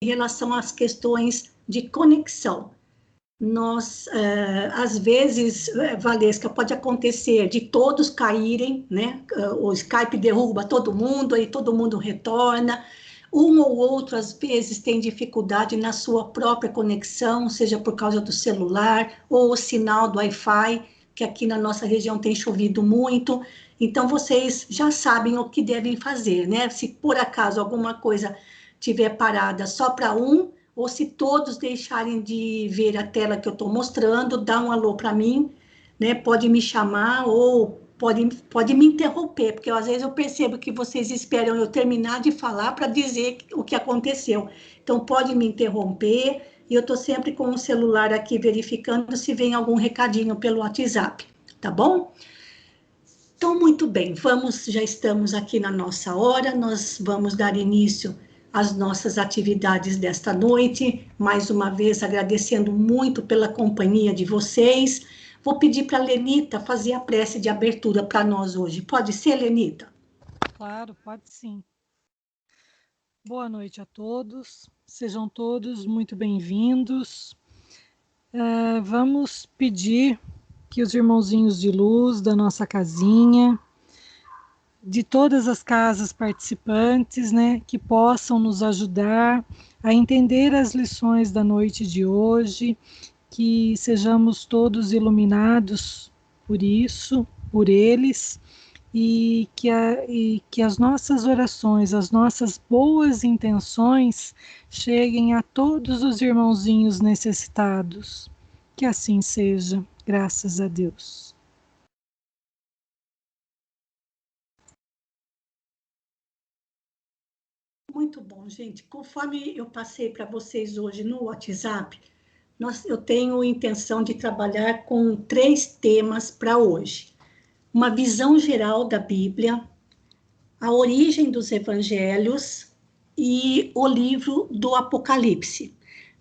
relação às questões de conexão. Nós, às vezes, Valesca, pode acontecer de todos caírem, né? O Skype derruba todo mundo, aí todo mundo retorna. Um ou outro, às vezes, tem dificuldade na sua própria conexão, seja por causa do celular ou o sinal do Wi-Fi, que aqui na nossa região tem chovido muito. Então, vocês já sabem o que devem fazer, né? Se por acaso alguma coisa tiver parada só para um, ou se todos deixarem de ver a tela que eu estou mostrando, dá um alô para mim, né? Pode me chamar ou pode me interromper, porque às vezes eu percebo que vocês esperam eu terminar de falar para dizer o que aconteceu. Então, pode me interromper, e eu estou sempre com o celular aqui verificando se vem algum recadinho pelo WhatsApp, tá bom? Então, muito bem, já estamos aqui na nossa hora, nós vamos dar início às nossas atividades desta noite, mais uma vez agradecendo muito pela companhia de vocês. Vou pedir para a Lenita fazer a prece de abertura para nós hoje. Pode ser, Lenita? Claro, pode sim. Boa noite a todos, sejam todos muito bem-vindos. Vamos pedir que os irmãozinhos de luz da nossa casinha, de todas as casas participantes, né, que possam nos ajudar a entender as lições da noite de hoje, que sejamos todos iluminados por isso, por eles, e que as nossas orações, as nossas boas intenções cheguem a todos os irmãozinhos necessitados. Que assim seja, graças a Deus. Muito bom, gente. Conforme eu passei para vocês hoje no WhatsApp, eu tenho intenção de trabalhar com 3 temas para hoje. Uma visão geral da Bíblia, a origem dos evangelhos e o livro do Apocalipse.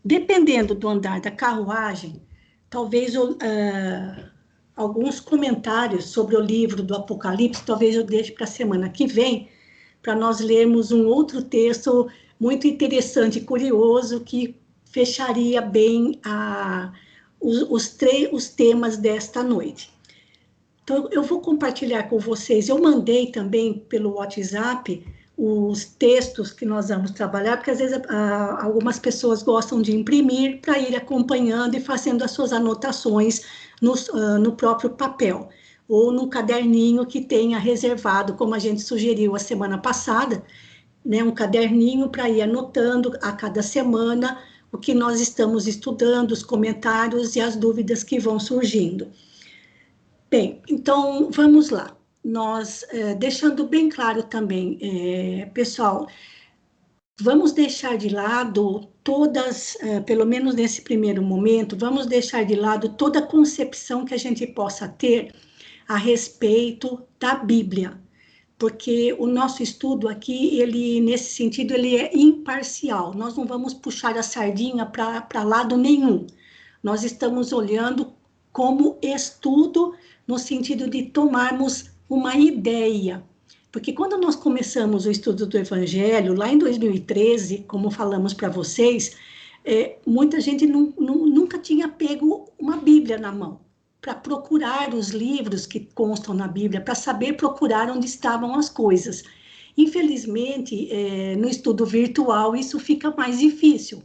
Dependendo do andar da carruagem, talvez alguns comentários sobre o livro do Apocalipse, talvez eu deixe para a semana que vem, para nós lermos um outro texto muito interessante e curioso que fecharia bem os temas desta noite. Então, eu vou compartilhar com vocês, eu mandei também pelo WhatsApp os textos que nós vamos trabalhar, porque às vezes algumas pessoas gostam de imprimir para ir acompanhando e fazendo as suas anotações no próprio papel, ou no caderninho que tenha reservado, como a gente sugeriu a semana passada, né, um caderninho para ir anotando a cada semana o que nós estamos estudando, os comentários e as dúvidas que vão surgindo. Bem, então, vamos lá. Nós, deixando bem claro também, pessoal, vamos deixar de lado todas, pelo menos nesse primeiro momento, vamos deixar de lado toda a concepção que a gente possa ter a respeito da Bíblia, porque o nosso estudo aqui, ele, nesse sentido, ele é imparcial. Nós não vamos puxar a sardinha para lado nenhum. Nós estamos olhando como estudo no sentido de tomarmos uma ideia. Porque quando nós começamos o estudo do Evangelho, lá em 2013, como falamos para vocês, muita gente nunca tinha pego uma Bíblia na mão, para procurar os livros que constam na Bíblia, para saber procurar onde estavam as coisas. Infelizmente, no estudo virtual, isso fica mais difícil.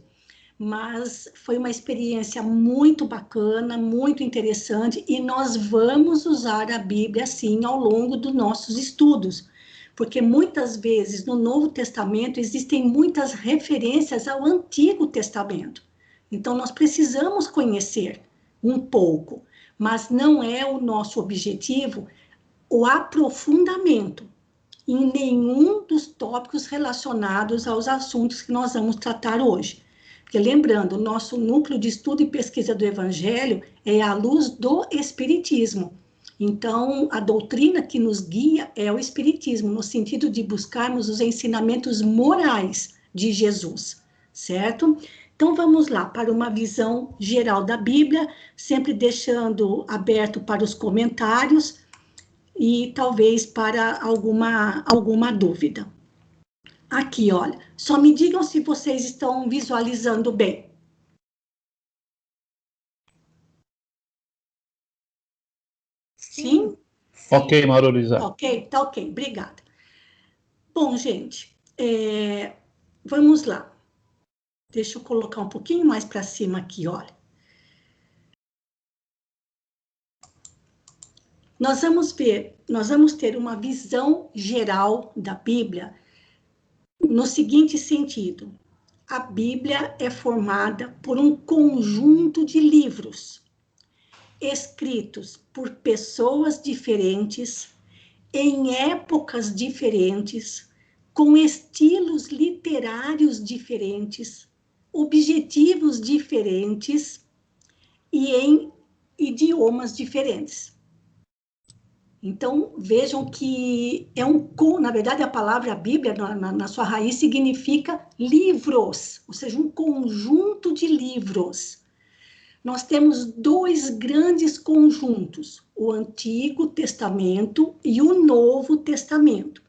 Mas foi uma experiência muito bacana, muito interessante, e nós vamos usar a Bíblia, sim, ao longo dos nossos estudos, porque muitas vezes no Novo Testamento existem muitas referências ao Antigo Testamento. Então, nós precisamos conhecer um pouco, mas não é o nosso objetivo o aprofundamento em nenhum dos tópicos relacionados aos assuntos que nós vamos tratar hoje. Porque, lembrando, o nosso núcleo de estudo e pesquisa do Evangelho é à luz do Espiritismo. Então, a doutrina que nos guia é o Espiritismo, no sentido de buscarmos os ensinamentos morais de Jesus, certo? Então, vamos lá para uma visão geral da Bíblia, sempre deixando aberto para os comentários e talvez para alguma dúvida. Aqui, olha. Só me digam se vocês estão visualizando bem. Sim? Ok, Marolisa. Ok, tá ok, obrigada. Bom, gente, vamos lá. Deixa eu colocar um pouquinho mais para cima aqui, olha. Nós vamos ter uma visão geral da Bíblia no seguinte sentido: a Bíblia é formada por um conjunto de livros escritos por pessoas diferentes, em épocas diferentes, com estilos literários diferentes, objetivos diferentes e em idiomas diferentes. Então, vejam que na verdade, a palavra Bíblia, na sua raiz, significa livros, ou seja, um conjunto de livros. Nós temos dois grandes conjuntos, o Antigo Testamento e o Novo Testamento.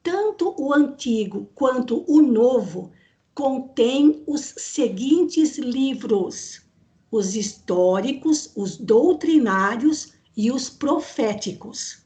Tanto o Antigo quanto o Novo contém os seguintes livros: os históricos, os doutrinários e os proféticos.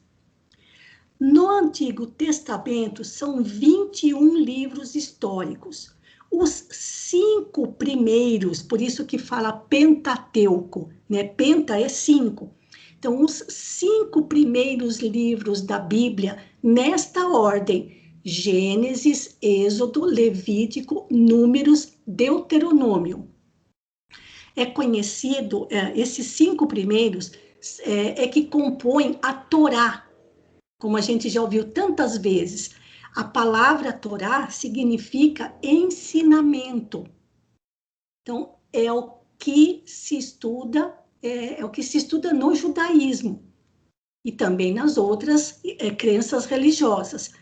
No Antigo Testamento são 21 livros históricos. Os 5 primeiros, por isso que fala Pentateuco, né? Penta é 5. Então, os 5 primeiros livros da Bíblia, nesta ordem: Gênesis, Êxodo, Levítico, Números, Deuteronômio. É conhecido, esses 5 primeiros, que compõem a Torá, como a gente já ouviu tantas vezes. A palavra Torá significa ensinamento. Então, é o que se estuda, o que se estuda no judaísmo e também nas outras crenças religiosas.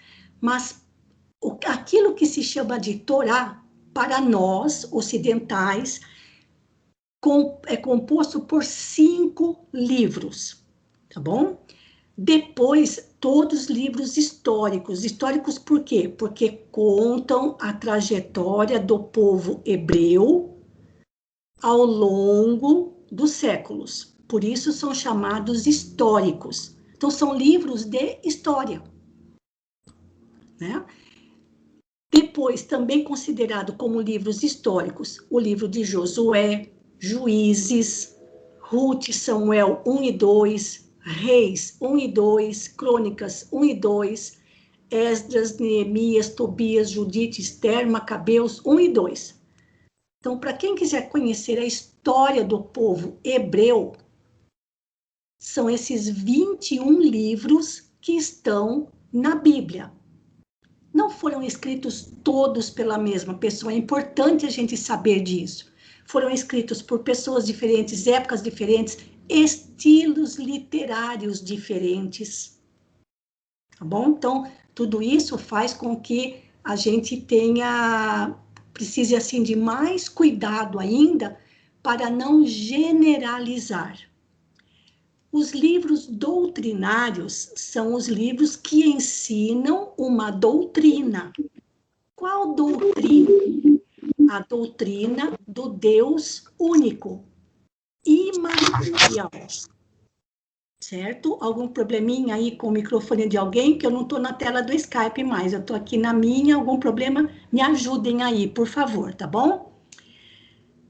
Mas aquilo que se chama de Torá, para nós ocidentais, é composto por 5 livros, tá bom? Depois, todos livros históricos. Históricos por quê? Porque contam a trajetória do povo hebreu ao longo dos séculos. Por isso são chamados históricos. Então, são livros de história, né? Depois, também considerado como livros históricos, o livro de Josué, Juízes, Ruth, Samuel 1 e 2, Reis 1 e 2, Crônicas 1 e 2, Esdras, Neemias, Tobias, Judite, Esther, Macabeus 1 e 2. Então, para quem quiser conhecer a história do povo hebreu, são esses 21 livros que estão na Bíblia. Não foram escritos todos pela mesma pessoa, é importante a gente saber disso. Foram escritos por pessoas diferentes, épocas diferentes, estilos literários diferentes. Tá bom? Então, tudo isso faz com que a gente precise assim de mais cuidado ainda para não generalizar. Os livros doutrinários são os livros que ensinam uma doutrina. Qual doutrina? A doutrina do Deus único, imaterial. Certo? Algum probleminha aí com o microfone de alguém? Que eu não estou na tela do Skype mais, eu estou aqui na minha. Algum problema? Me ajudem aí, por favor, tá bom?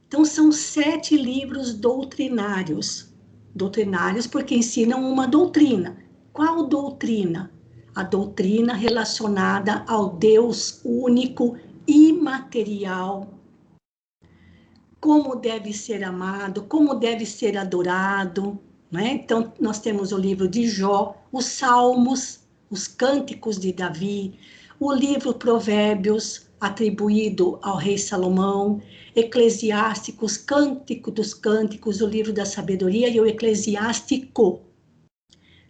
Então, são 7 livros doutrinários. Doutrinários porque ensinam uma doutrina. Qual doutrina? A doutrina relacionada ao Deus único, imaterial. Como deve ser amado, como deve ser adorado, né? Então, nós temos o livro de Jó, os Salmos, os Cânticos de Davi, o livro Provérbios, atribuído ao rei Salomão, Eclesiásticos, Cântico dos Cânticos, o livro da Sabedoria e o Eclesiástico.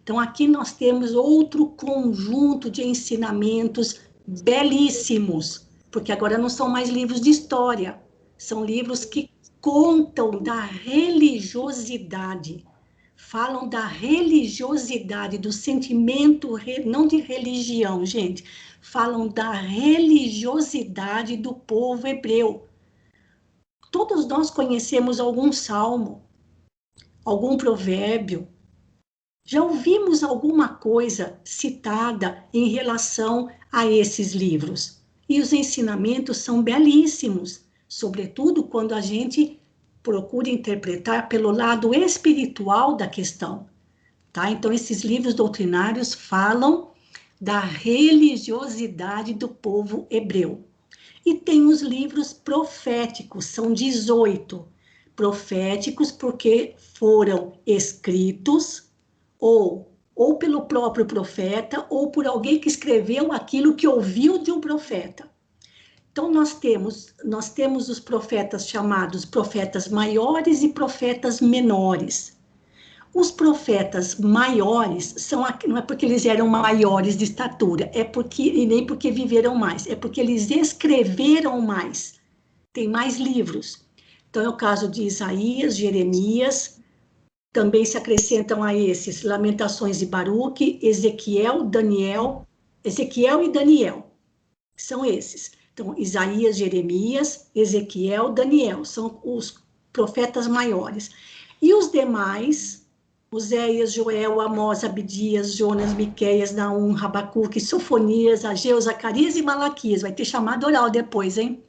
Então, aqui nós temos outro conjunto de ensinamentos belíssimos, porque agora não são mais livros de história, são livros que contam da religiosidade, falam da religiosidade, do sentimento, não de religião, gente, falam da religiosidade do povo hebreu. Todos nós conhecemos algum salmo, algum provérbio, já ouvimos alguma coisa citada em relação a esses livros. E os ensinamentos são belíssimos, sobretudo quando a gente procura interpretar pelo lado espiritual da questão, tá? Então, esses livros doutrinários falam da religiosidade do povo hebreu. E tem os livros proféticos, são 18 proféticos, porque foram escritos ou pelo próprio profeta, ou por alguém que escreveu aquilo que ouviu de um profeta. Então, nós temos os profetas chamados profetas maiores e profetas menores. Os profetas maiores não é porque eles eram maiores de estatura, e nem porque viveram mais, é porque eles escreveram mais, tem mais livros. Então, é o caso de Isaías, Jeremias, também se acrescentam a esses Lamentações e Baruque, Ezequiel e Daniel, são esses. Então, Isaías, Jeremias, Ezequiel, Daniel, são os profetas maiores. E os demais, Oséias, Joel, Amós, Abdias, Jonas, Miqueias, Naum, Rabacuque, Sofonias, Ageu, Zacarias e Malaquias, vai ter chamado oral depois, hein?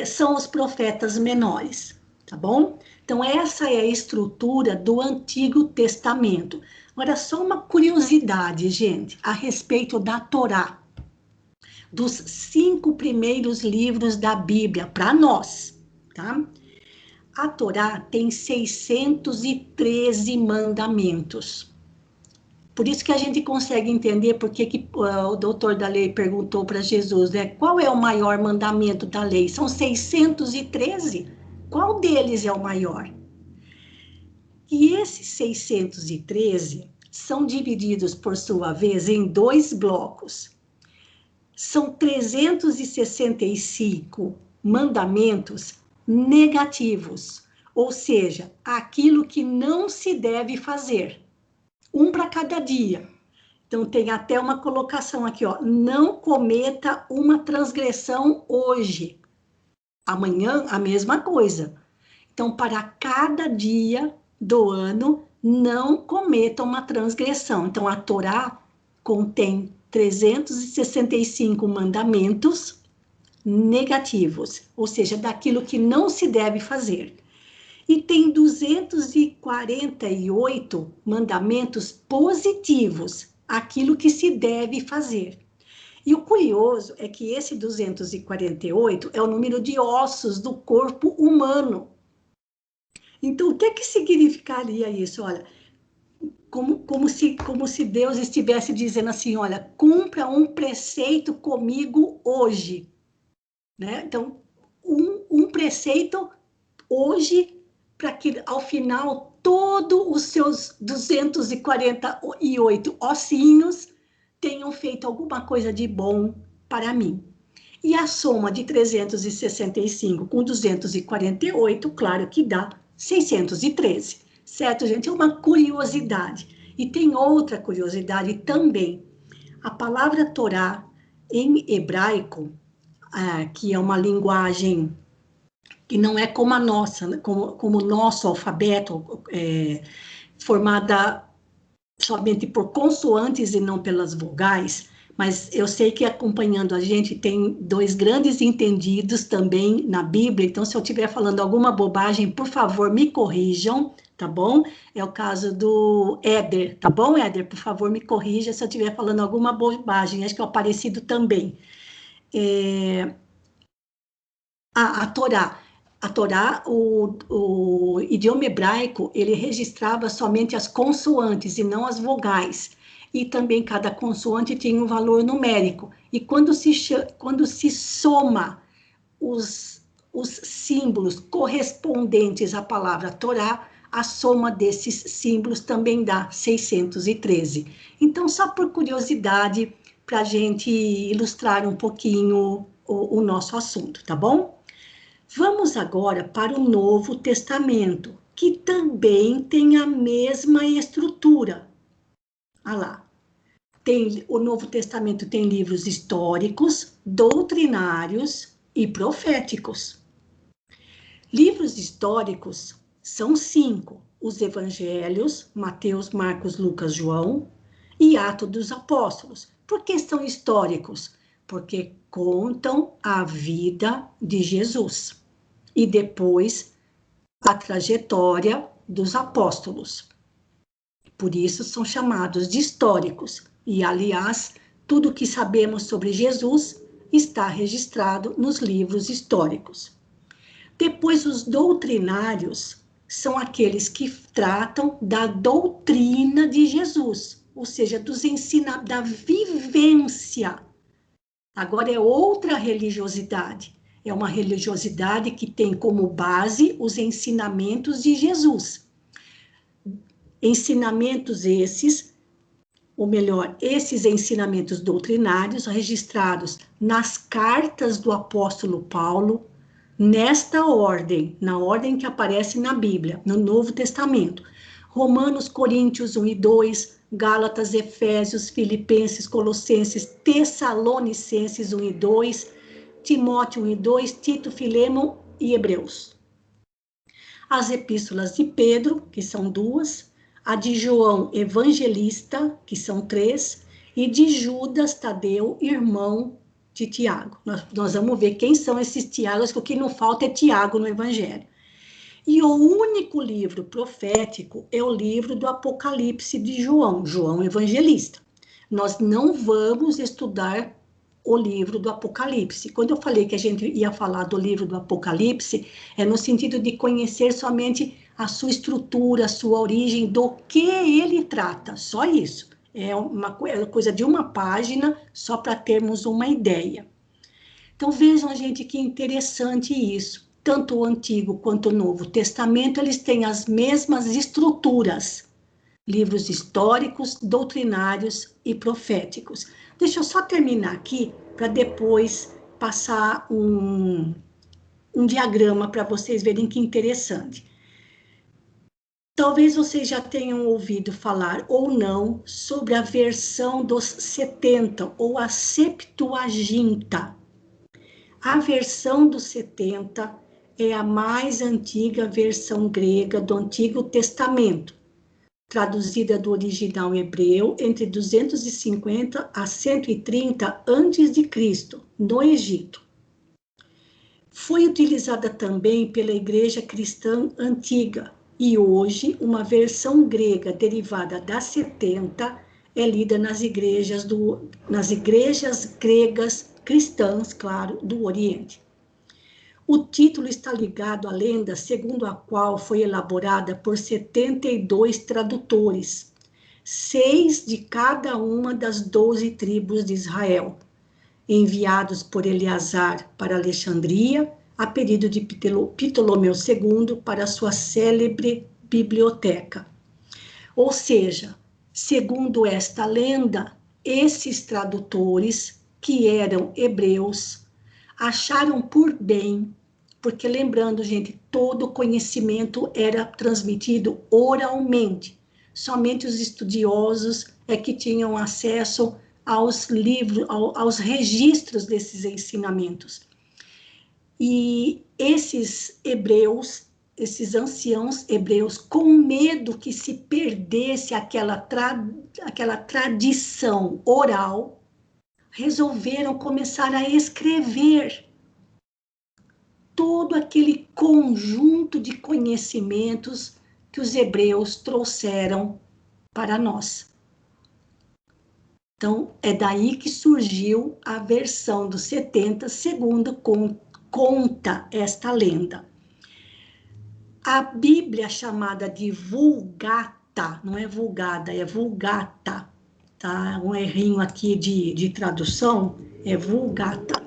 São os profetas menores, tá bom? Então, essa é a estrutura do Antigo Testamento. Agora, só uma curiosidade, gente, a respeito da Torá. Dos 5 primeiros livros da Bíblia, para nós, tá? A Torá tem 613 mandamentos. Por isso que a gente consegue entender por que o doutor da lei perguntou para Jesus, né? Qual é o maior mandamento da lei? São 613. Qual deles é o maior? E esses 613 são divididos, por sua vez, em 2 blocos. São 365 mandamentos negativos, ou seja, aquilo que não se deve fazer. Um para cada dia. Então, tem até uma colocação aqui, ó. Não cometa uma transgressão hoje. Amanhã, a mesma coisa. Então, para cada dia do ano, não cometa uma transgressão. Então, a Torá contém 365 mandamentos negativos, ou seja, daquilo que não se deve fazer. E tem 248 mandamentos positivos, aquilo que se deve fazer. E o curioso é que esse 248 é o número de ossos do corpo humano. Então, o que significaria isso? Olha, como se Deus estivesse dizendo assim, olha, cumpra um preceito comigo hoje. Né? Então, um preceito hoje, para que ao final todos os seus 248 ossinhos tenham feito alguma coisa de bom para mim. E a soma de 365 com 248, claro que dá 613. Certo, gente? É uma curiosidade. E tem outra curiosidade também. A palavra Torá, em hebraico, que é uma linguagem que não é como a nossa, como o nosso alfabeto, formada somente por consoantes e não pelas vogais, mas eu sei que acompanhando a gente tem 2 grandes entendidos também na Bíblia, então se eu estiver falando alguma bobagem, por favor, me corrijam, tá bom? É o caso do Éder, tá bom, Éder? Por favor, me corrija se eu estiver falando alguma bobagem, acho que é o Aparecido também. A Torá, o idioma hebraico, ele registrava somente as consoantes e não as vogais. E também cada consoante tinha um valor numérico. E quando se soma os símbolos correspondentes à palavra Torá, a soma desses símbolos também dá 613. Então, só por curiosidade, para a gente ilustrar um pouquinho o nosso assunto, tá bom? Vamos agora para o Novo Testamento. que também tem a mesma estrutura. Olha lá. O Novo Testamento tem livros históricos, doutrinários e proféticos. Livros históricos são 5, os Evangelhos, Mateus, Marcos, Lucas, João, e Atos dos Apóstolos. Por que são históricos? Porque contam a vida de Jesus e depois a trajetória dos apóstolos. Por isso são chamados de históricos. E, aliás, tudo o que sabemos sobre Jesus está registrado nos livros históricos. Depois, os doutrinários são aqueles que tratam da doutrina de Jesus, ou seja, da vivência. Agora é outra religiosidade. É uma religiosidade que tem como base os ensinamentos de Jesus. Ensinamentos esses, ou melhor, esses ensinamentos doutrinários registrados nas cartas do apóstolo Paulo, nesta ordem, na ordem que aparece na Bíblia, no Novo Testamento. Romanos, Coríntios 1 e 2, Gálatas, Efésios, Filipenses, Colossenses, Tessalonicenses 1 e 2, Timóteo 1 e 2, Tito, Filemon e Hebreus. As epístolas de Pedro, que são 2, a de João Evangelista, que são 3, e de Judas Tadeu, irmão de Tiago. Nós vamos ver quem são esses Tiagos, porque o que não falta é Tiago no Evangelho. E o único livro profético é o livro do Apocalipse de João, João Evangelista. Nós não vamos estudar o livro do Apocalipse. Quando eu falei que a gente ia falar do livro do Apocalipse, é no sentido de conhecer somente a sua estrutura, a sua origem, do que ele trata, só isso. É uma coisa de uma página, só para termos uma ideia. Então, vejam, gente, que interessante isso. Tanto o Antigo quanto o Novo Testamento, eles têm as mesmas estruturas. Livros históricos, doutrinários e proféticos. Deixa eu só terminar aqui, para depois passar um diagrama para vocês verem que interessante. Talvez vocês já tenham ouvido falar ou não sobre a versão dos 70, ou a Septuaginta. A versão dos 70 é a mais antiga versão grega do Antigo Testamento, traduzida do original hebreu entre 250 a 130 a.C., no Egito. Foi utilizada também pela Igreja Cristã Antiga, e hoje uma versão grega derivada da 70 é lida nas igrejas gregas cristãs, claro, do Oriente. O título está ligado à lenda segundo a qual foi elaborada por 72 tradutores, 6 de cada uma das 12 tribos de Israel, enviados por Eleazar para Alexandria, a pedido de Ptolomeu II para sua célebre biblioteca. Ou seja, segundo esta lenda, esses tradutores, que eram hebreus, acharam por bem, porque lembrando, gente, todo conhecimento era transmitido oralmente. Somente os estudiosos é que tinham acesso aos livros, aos registros desses ensinamentos. E esses hebreus, esses anciãos hebreus, com medo que se perdesse aquela tradição oral, resolveram começar a escrever todo aquele conjunto de conhecimentos que os hebreus trouxeram para nós. Então, é daí que surgiu a versão dos 70, segundo conta esta lenda. A Bíblia chamada de Vulgata, não é Vulgada, é Vulgata, tá? Um errinho aqui de tradução, é Vulgata.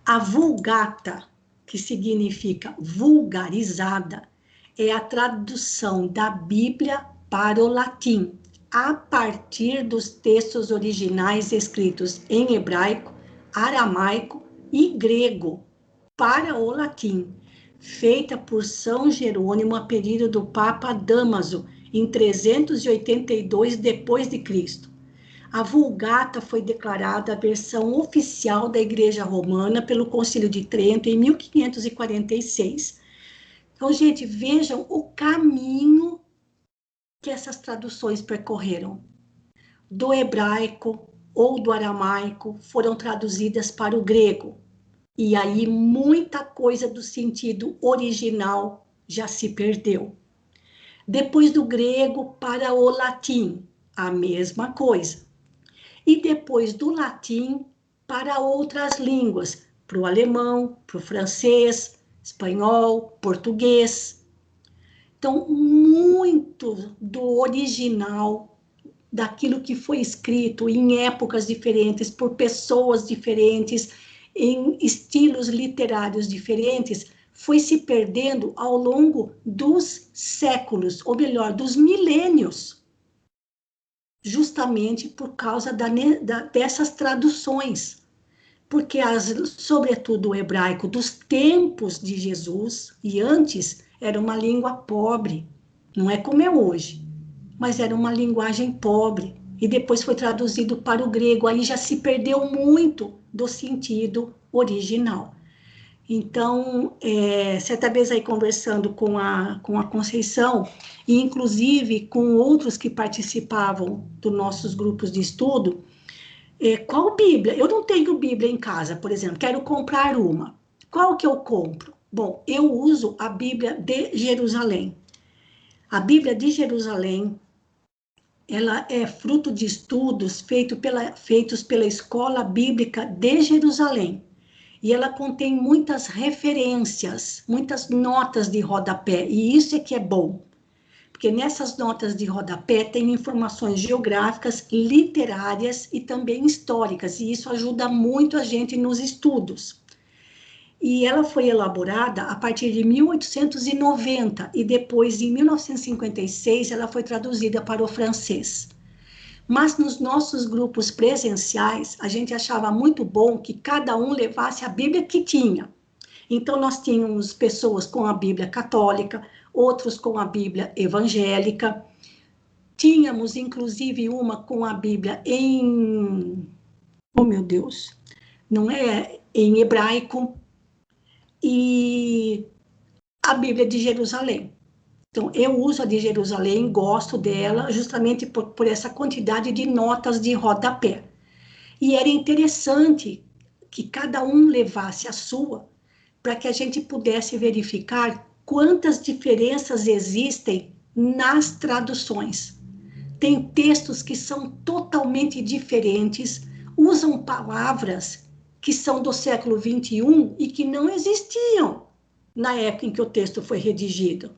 A Vulgata, que significa vulgarizada, é a tradução da Bíblia para o latim, a partir dos textos originais escritos em hebraico, aramaico e grego para o latim, feita por São Jerônimo a pedido do Papa Damaso, em 382 depois de Cristo. A Vulgata foi declarada a versão oficial da Igreja Romana pelo Concílio de Trento em 1546. Então, gente, vejam o caminho que essas traduções percorreram. Do hebraico ou do aramaico foram traduzidas para o grego. E aí muita coisa do sentido original já se perdeu. Depois do grego para o latim, a mesma coisa. E depois do latim para outras línguas, para o alemão, para o francês, espanhol, português. Então, muito do original, daquilo que foi escrito em épocas diferentes, por pessoas diferentes, em estilos literários diferentes, foi se perdendo ao longo dos séculos, ou melhor, dos milênios, justamente por causa dessas traduções. Porque, sobretudo o hebraico dos tempos de Jesus e antes, era uma língua pobre, não é como é hoje, mas era uma linguagem pobre, e depois foi traduzido para o grego, aí já se perdeu muito do sentido original. Então, certa vez aí conversando com a Conceição, e inclusive com outros que participavam dos nossos grupos de estudo, qual Bíblia? Eu não tenho Bíblia em casa, por exemplo, quero comprar uma. Qual que eu compro? Bom, eu uso a Bíblia de Jerusalém. A Bíblia de Jerusalém, ela é fruto de estudos feitos pela Escola Bíblica de Jerusalém. E ela contém muitas referências, muitas notas de rodapé, e isso é que é bom. Porque nessas notas de rodapé tem informações geográficas, literárias e também históricas, e isso ajuda muito a gente nos estudos. E ela foi elaborada a partir de 1890, e depois, em 1956, ela foi traduzida para o francês. Mas nos nossos grupos presenciais, a gente achava muito bom que cada um levasse a Bíblia que tinha. Então, nós tínhamos pessoas com a Bíblia católica, outros com a Bíblia evangélica. Tínhamos, inclusive, uma com a Bíblia em... Oh, meu Deus! Não é em hebraico. E a Bíblia de Jerusalém. Então, eu uso a de Jerusalém, gosto dela, justamente por essa quantidade de notas de rodapé. E era interessante que cada um levasse a sua, para que a gente pudesse verificar quantas diferenças existem nas traduções. Tem textos que são totalmente diferentes, usam palavras que são do século XXI e que não existiam na época em que o texto foi redigido.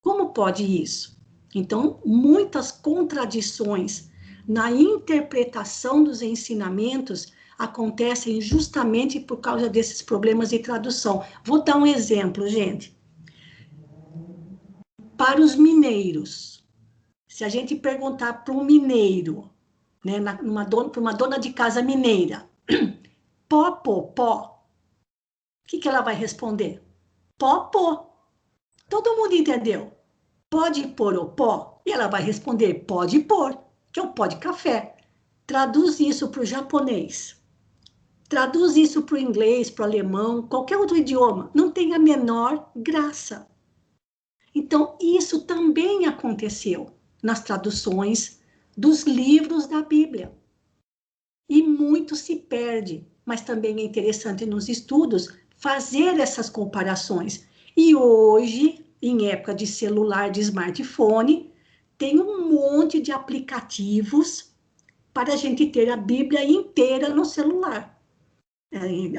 Como pode isso? Então, muitas contradições na interpretação dos ensinamentos acontecem justamente por causa desses problemas de tradução. Vou dar um exemplo, gente. Para os mineiros, se a gente perguntar para um mineiro, né, para uma dona de casa mineira, pó, pó, pó, o que ela vai responder? Pó, pó. Todo mundo entendeu? Pode pôr o pó? E ela vai responder, pode pôr, que é o pó de café. Traduz isso para o japonês. Traduz isso para o inglês, para o alemão, qualquer outro idioma. Não tem a menor graça. Então, isso também aconteceu nas traduções dos livros da Bíblia. E muito se perde, mas também é interessante nos estudos fazer essas comparações. E hoje, em época de celular, de smartphone, tem um monte de aplicativos para a gente ter a Bíblia inteira no celular.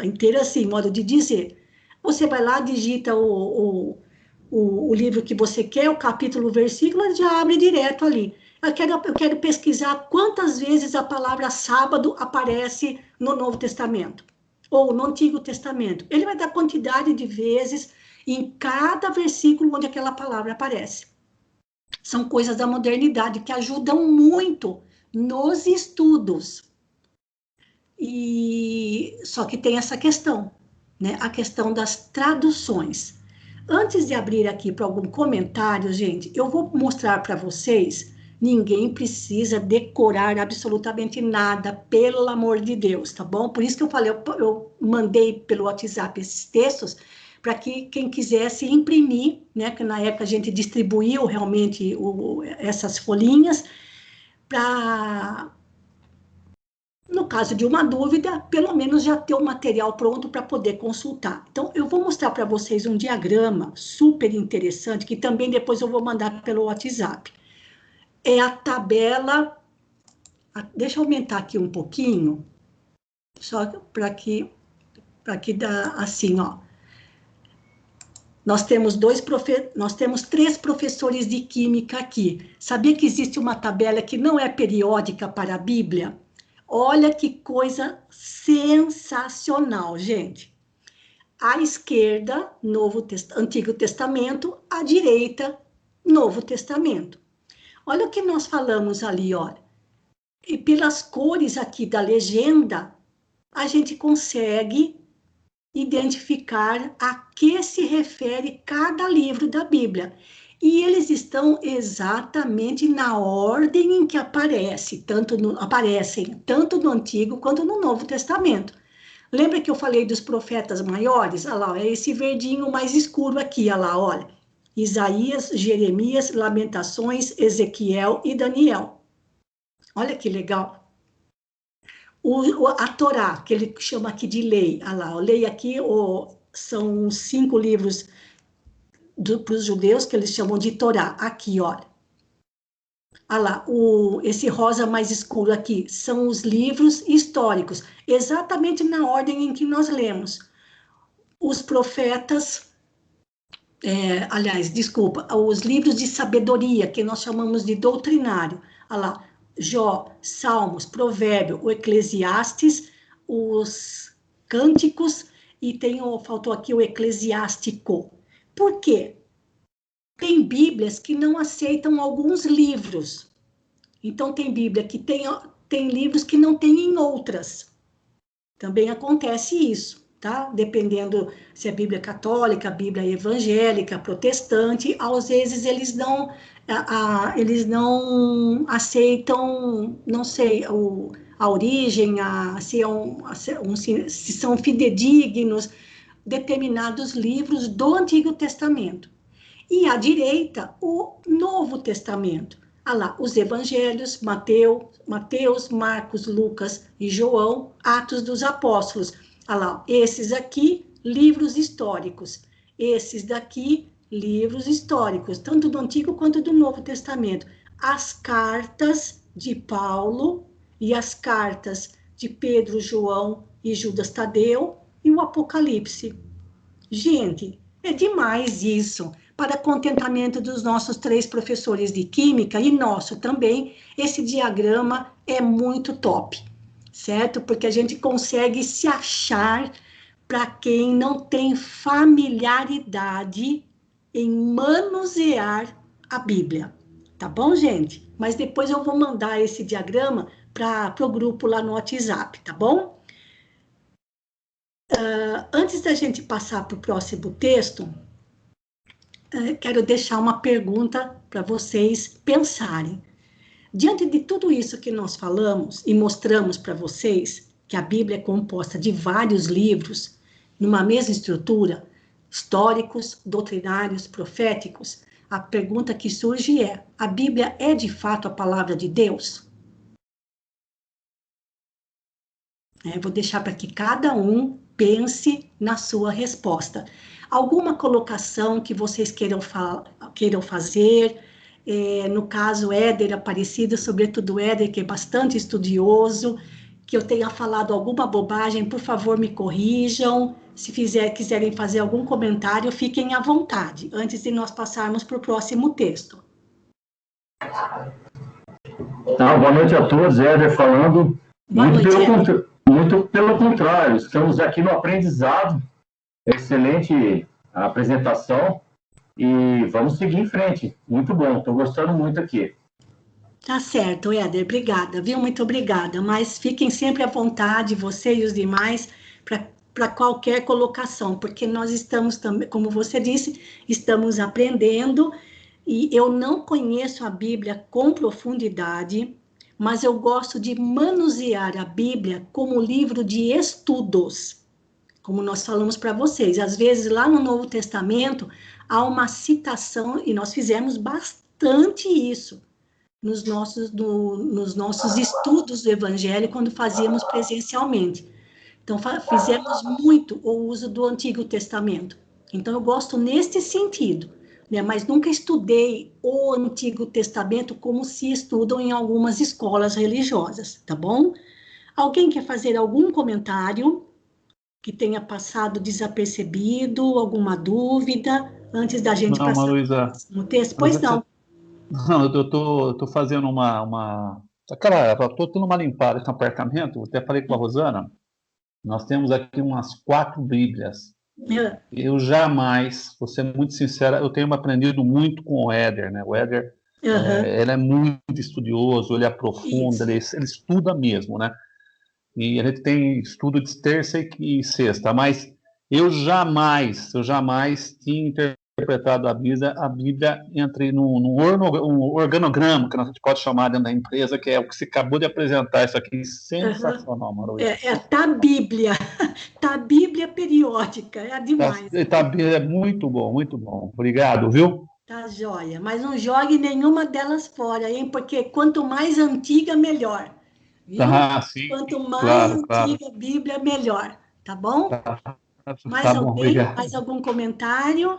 Inteira assim, modo de dizer. Você vai lá, digita o livro que você quer, o capítulo, o versículo, ele já abre direto ali. Eu quero pesquisar quantas vezes a palavra sábado aparece no Novo Testamento, ou no Antigo Testamento. Ele vai dar quantidade de vezes em cada versículo onde aquela palavra aparece. São coisas da modernidade que ajudam muito nos estudos. Só que tem essa questão, né? A questão das traduções. Antes de abrir aqui para algum comentário, gente, eu vou mostrar para vocês, ninguém precisa decorar absolutamente nada, pelo amor de Deus, tá bom? Por isso que eu falei, eu mandei pelo WhatsApp esses textos, para que quem quisesse imprimir, né, que na época a gente distribuiu realmente essas folhinhas, para, no caso de uma dúvida, pelo menos já ter o material pronto para poder consultar. Então, eu vou mostrar para vocês um diagrama super interessante, que também depois eu vou mandar pelo WhatsApp. É a tabela, deixa eu aumentar aqui um pouquinho, só para que dá assim, ó. Nós temos três professores de química aqui. Sabia que existe uma tabela que não é periódica para a Bíblia? Olha que coisa sensacional, gente. À esquerda, Antigo Testamento, à direita, Novo Testamento. Olha o que nós falamos ali, olha. E pelas cores aqui da legenda, a gente consegue identificar a que se refere cada livro da Bíblia. E eles estão exatamente na ordem em que aparecem, tanto no Antigo quanto no Novo Testamento. Lembra que eu falei dos profetas maiores? Olha lá, é esse verdinho mais escuro aqui, olha lá, olha. Isaías, Jeremias, Lamentações, Ezequiel e Daniel. Olha que legal. A Torá, que ele chama aqui de lei, olha lá, a lei aqui são 5 livros para os judeus, que eles chamam de Torá, aqui, olha. Olha lá, esse rosa mais escuro aqui, são os livros históricos, exatamente na ordem em que nós lemos. Os profetas, os livros de sabedoria, que nós chamamos de doutrinário, olha lá, Jó, Salmos, Provérbio, o Eclesiastes, os Cânticos, e faltou aqui o Eclesiástico. Por quê? Tem Bíblias que não aceitam alguns livros. Então, tem Bíblia que tem livros que não tem em outras. Também acontece isso, tá? Dependendo se é Bíblia católica, Bíblia evangélica, protestante, às vezes eles não aceitam, não sei, a origem, se são fidedignos determinados livros do Antigo Testamento. E à direita, o Novo Testamento. Olha lá, os evangelhos, Mateus, Marcos, Lucas e João, Atos dos Apóstolos. Olha lá, esses aqui, livros históricos. Esses daqui, livros históricos, tanto do Antigo quanto do Novo Testamento. As cartas de Paulo e as cartas de Pedro, João e Judas Tadeu e o Apocalipse. Gente, é demais isso. Para contentamento dos nossos 3 professores de Química e nosso também, esse diagrama é muito top, certo? Porque a gente consegue se achar para quem não tem familiaridade em manusear a Bíblia, tá bom, gente? Mas depois eu vou mandar esse diagrama para o grupo lá no WhatsApp, tá bom? Antes da gente passar para o próximo texto, quero deixar uma pergunta para vocês pensarem. Diante de tudo isso que nós falamos e mostramos para vocês, que a Bíblia é composta de vários livros, numa mesma estrutura, históricos, doutrinários, proféticos, a pergunta que surge é: a Bíblia é de fato a palavra de Deus? Vou deixar para que cada um pense na sua resposta. Alguma colocação que vocês queiram fazer? No caso, Éder Aparecido, sobretudo Éder, que é bastante estudioso, que eu tenha falado alguma bobagem, por favor, me corrijam. Se quiserem fazer algum comentário, fiquem à vontade, antes de nós passarmos para o próximo texto. Boa noite a todos, Éder falando. Muito pelo contrário, estamos aqui no aprendizado. Excelente apresentação e vamos seguir em frente. Muito bom, estou gostando muito aqui. Tá certo, Éder, obrigada, viu? Muito obrigada, mas fiquem sempre à vontade, você e os demais, para para qualquer colocação, porque nós estamos também, como você disse, estamos aprendendo, e eu não conheço a Bíblia com profundidade, mas eu gosto de manusear a Bíblia como livro de estudos, como nós falamos para vocês. Às vezes, lá no Novo Testamento, há uma citação, e nós fizemos bastante isso nos nossos estudos do Evangelho, quando fazíamos presencialmente. Então, fizemos muito o uso do Antigo Testamento. Então, eu gosto neste sentido, né? Mas nunca estudei o Antigo Testamento como se estudam em algumas escolas religiosas, tá bom? Alguém quer fazer algum comentário que tenha passado desapercebido, alguma dúvida, antes da gente Não, passar Maruísa, no texto? Pois Maruísa, não. não, eu tô fazendo eu tô tendo uma limpada aqui no apartamento, eu até falei com a Rosana, nós temos aqui umas 4 Bíblias. É, Eu jamais, vou ser muito sincera, eu tenho aprendido muito com o Éder, né? O Éder, aham, ele é muito estudioso, ele aprofunda, isso. ele estuda mesmo, né? E a gente tem estudo de terça e sexta, mas eu jamais tinha interpretado a Bíblia entre um organograma, que a gente pode chamar dentro da empresa, que é o que você acabou de apresentar, isso aqui, Aham. sensacional, Maruísa. Tá Bíblia, tá Bíblia periódica, é demais. É muito bom, muito bom. Obrigado, viu? Tá joia, mas não jogue nenhuma delas fora, hein? Porque quanto mais antiga, melhor, viu? Ah, sim, Quanto mais claro, claro. antiga a Bíblia, melhor, tá bom? Tá, Mais tá bom, alguém? obrigado. Mais algum comentário?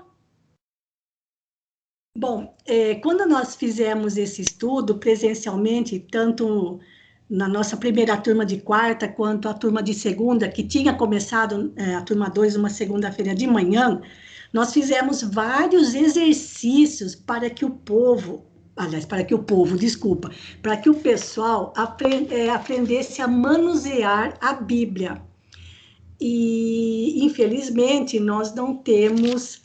Bom, quando nós fizemos esse estudo presencialmente, tanto na nossa primeira turma de quarta, quanto a turma de segunda, que tinha começado a turma 2 uma segunda-feira de manhã, nós fizemos vários exercícios para que o povo, aliás, desculpa, para que o pessoal aprendesse a manusear a Bíblia. E, infelizmente, nós não temos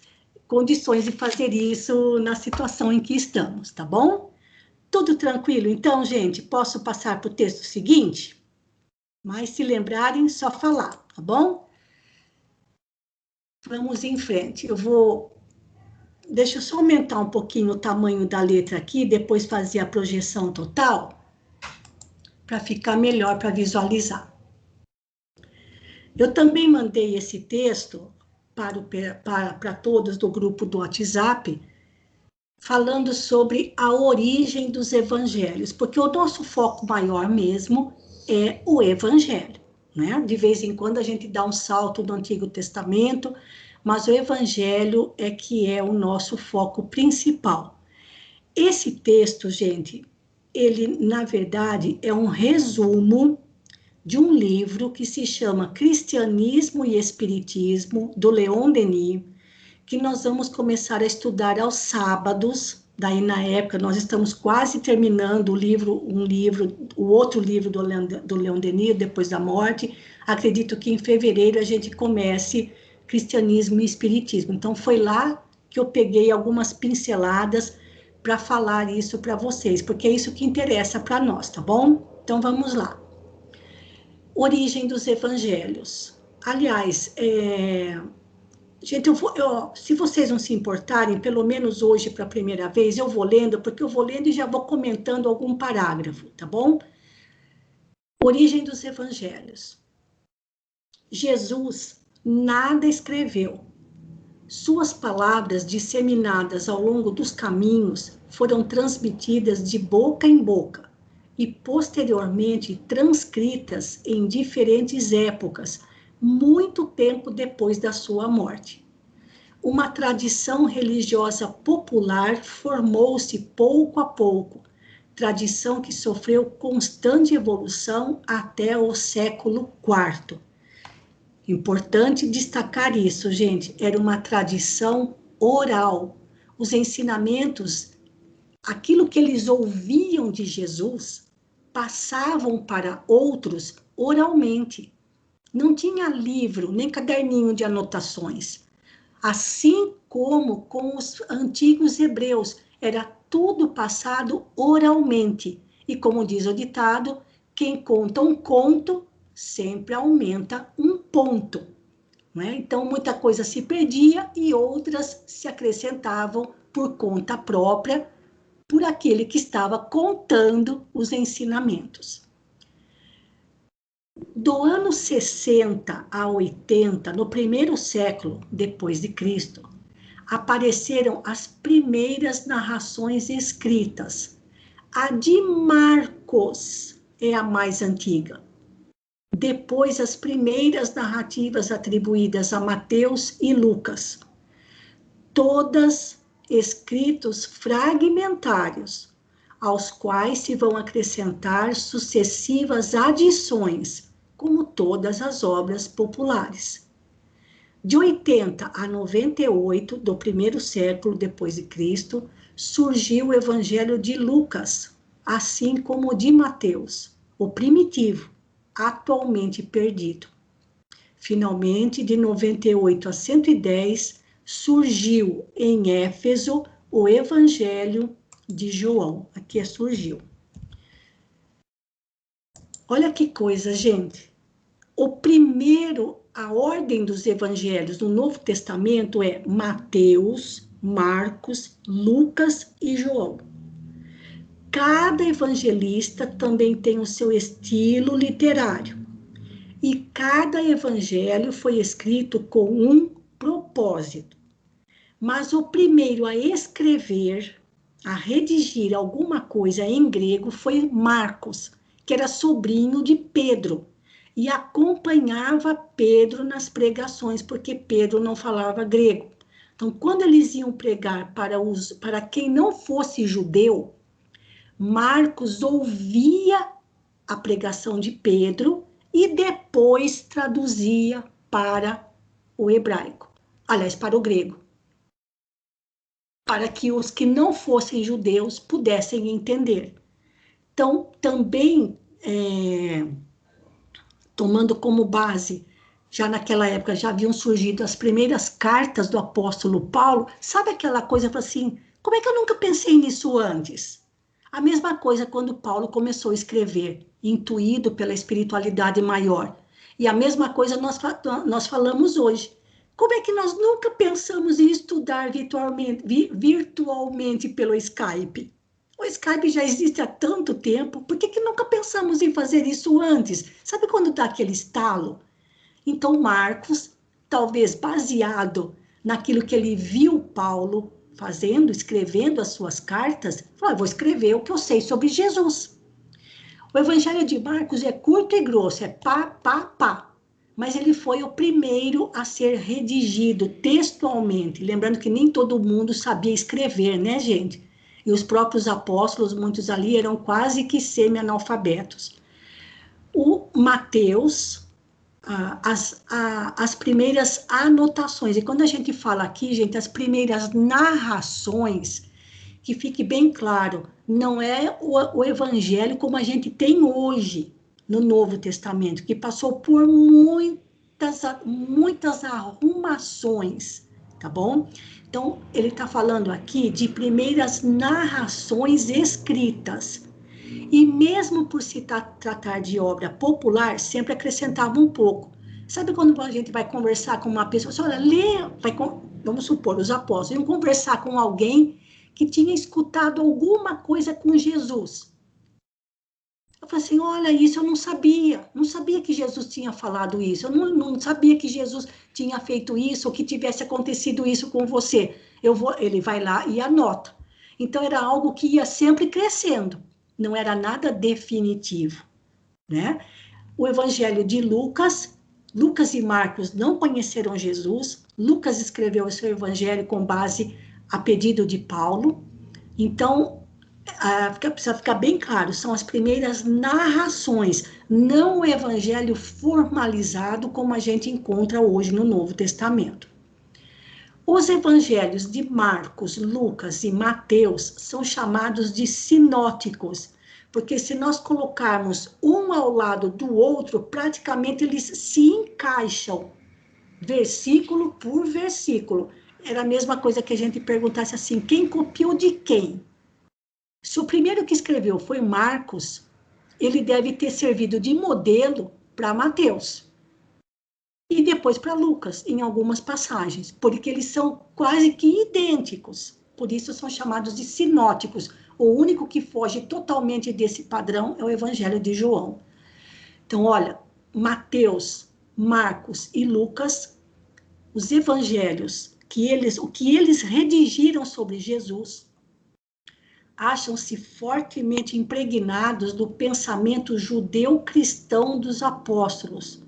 condições de fazer isso na situação em que estamos, tá bom? Tudo tranquilo? Então, gente, posso passar para o texto seguinte? Mas se lembrarem, só falar, tá bom? Vamos em frente. Deixa eu só aumentar um pouquinho o tamanho da letra aqui, depois fazer a projeção total, para ficar melhor para visualizar. Eu também mandei esse texto para todos do grupo do WhatsApp, falando sobre a origem dos evangelhos, porque o nosso foco maior mesmo é o evangelho, né? De vez em quando a gente dá um salto do Antigo Testamento, mas o evangelho é que é o nosso foco principal. Esse texto, gente, ele, na verdade, é um resumo de um livro que se chama Cristianismo e Espiritismo, do Leon Denis, que nós vamos começar a estudar aos sábados. Daí, na época, nós estamos quase terminando o outro livro do Leon Denis, Depois da Morte. Acredito que em fevereiro a gente comece Cristianismo e Espiritismo. Então, foi lá que eu peguei algumas pinceladas para falar isso para vocês, porque é isso que interessa para nós, tá bom? Então, vamos lá. Origem dos evangelhos. Aliás, gente, se vocês não se importarem, pelo menos hoje, para a primeira vez, eu vou lendo, porque eu vou lendo e já vou comentando algum parágrafo, tá bom? Origem dos evangelhos. Jesus nada escreveu. Suas palavras, disseminadas ao longo dos caminhos, foram transmitidas de boca em boca e, posteriormente, transcritas em diferentes épocas, muito tempo depois da sua morte. Uma tradição religiosa popular formou-se pouco a pouco, tradição que sofreu constante evolução até o século IV. Importante destacar isso, gente, era uma tradição oral. Os ensinamentos, aquilo que eles ouviam de Jesus, passavam para outros oralmente. Não tinha livro, nem caderninho de anotações. Assim como com os antigos hebreus, era tudo passado oralmente. E como diz o ditado, quem conta um conto sempre aumenta um ponto. né? Então, muita coisa se perdia e outras se acrescentavam por conta própria, por aquele que estava contando os ensinamentos. Do ano 60 a 80, no primeiro século depois de Cristo, apareceram as primeiras narrações escritas. A de Marcos é a mais antiga. Depois, as primeiras narrativas atribuídas a Mateus e Lucas. Todas escritos fragmentários, aos quais se vão acrescentar sucessivas adições, como todas as obras populares. De 80 a 98 do primeiro século depois de Cristo, surgiu o Evangelho de Lucas, assim como o de Mateus, o primitivo, atualmente perdido. Finalmente, de 98 a 110, surgiu em Éfeso o Evangelho de João. Aqui surgiu. Olha que coisa, gente. A ordem dos evangelhos no Novo Testamento é Mateus, Marcos, Lucas e João. Cada evangelista também tem o seu estilo literário. E cada evangelho foi escrito com um propósito. Mas o primeiro a escrever, a redigir alguma coisa em grego foi Marcos, que era sobrinho de Pedro, e acompanhava Pedro nas pregações, porque Pedro não falava grego. Então, quando eles iam pregar para quem não fosse judeu, Marcos ouvia a pregação de Pedro e depois traduzia para o hebraico, aliás, para o grego, para que os que não fossem judeus pudessem entender. Então, também, tomando como base, já naquela época já haviam surgido as primeiras cartas do apóstolo Paulo, sabe aquela coisa assim, como é que eu nunca pensei nisso antes? A mesma coisa quando Paulo começou a escrever, intuído pela espiritualidade maior. E a mesma coisa nós falamos hoje. Como é que nós nunca pensamos em estudar virtualmente pelo Skype? O Skype já existe há tanto tempo, por que nunca pensamos em fazer isso antes? Sabe quando dá aquele estalo? Então, Marcos, talvez baseado naquilo que ele viu Paulo fazendo, escrevendo as suas cartas, falou, vou escrever o que eu sei sobre Jesus. O Evangelho de Marcos é curto e grosso, é pá, pá, pá. Mas ele foi o primeiro a ser redigido textualmente. Lembrando que nem todo mundo sabia escrever, né, gente? E os próprios apóstolos, muitos ali, eram quase que semi-analfabetos. O Mateus, as primeiras anotações. E quando a gente fala aqui, gente, as primeiras narrações, que fique bem claro, não é o evangelho como a gente tem hoje no Novo Testamento, que passou por muitas arrumações, tá bom? Então, ele está falando aqui de primeiras narrações escritas. E mesmo por se tratar de obra popular, sempre acrescentava um pouco. Sabe quando a gente vai conversar com uma pessoa, você olha, vamos supor, os apóstolos, iam conversar com alguém que tinha escutado alguma coisa com Jesus. Eu falei assim, olha, isso eu não sabia que Jesus tinha falado isso, eu não sabia que Jesus tinha feito isso, ou que tivesse acontecido isso com você. Ele vai lá e anota. Então, era algo que ia sempre crescendo, não era nada definitivo, né? O Evangelho de Lucas e Marcos não conheceram Jesus, Lucas escreveu o seu Evangelho com base a pedido de Paulo, então, precisa ficar bem claro, são as primeiras narrações, não o Evangelho formalizado como a gente encontra hoje no Novo Testamento. Os evangelhos de Marcos, Lucas e Mateus são chamados de sinóticos, porque se nós colocarmos um ao lado do outro, praticamente eles se encaixam, versículo por versículo. Era a mesma coisa que a gente perguntasse assim, quem copiou de quem? Se o primeiro que escreveu foi Marcos, ele deve ter servido de modelo para Mateus. e depois para Lucas, em algumas passagens, porque eles são quase que idênticos, por isso são chamados de sinóticos. O único que foge totalmente desse padrão é o Evangelho de João. Então, olha, Mateus, Marcos e Lucas, os evangelhos, o que eles redigiram sobre Jesus, acham-se fortemente impregnados do pensamento judeu-cristão dos apóstolos.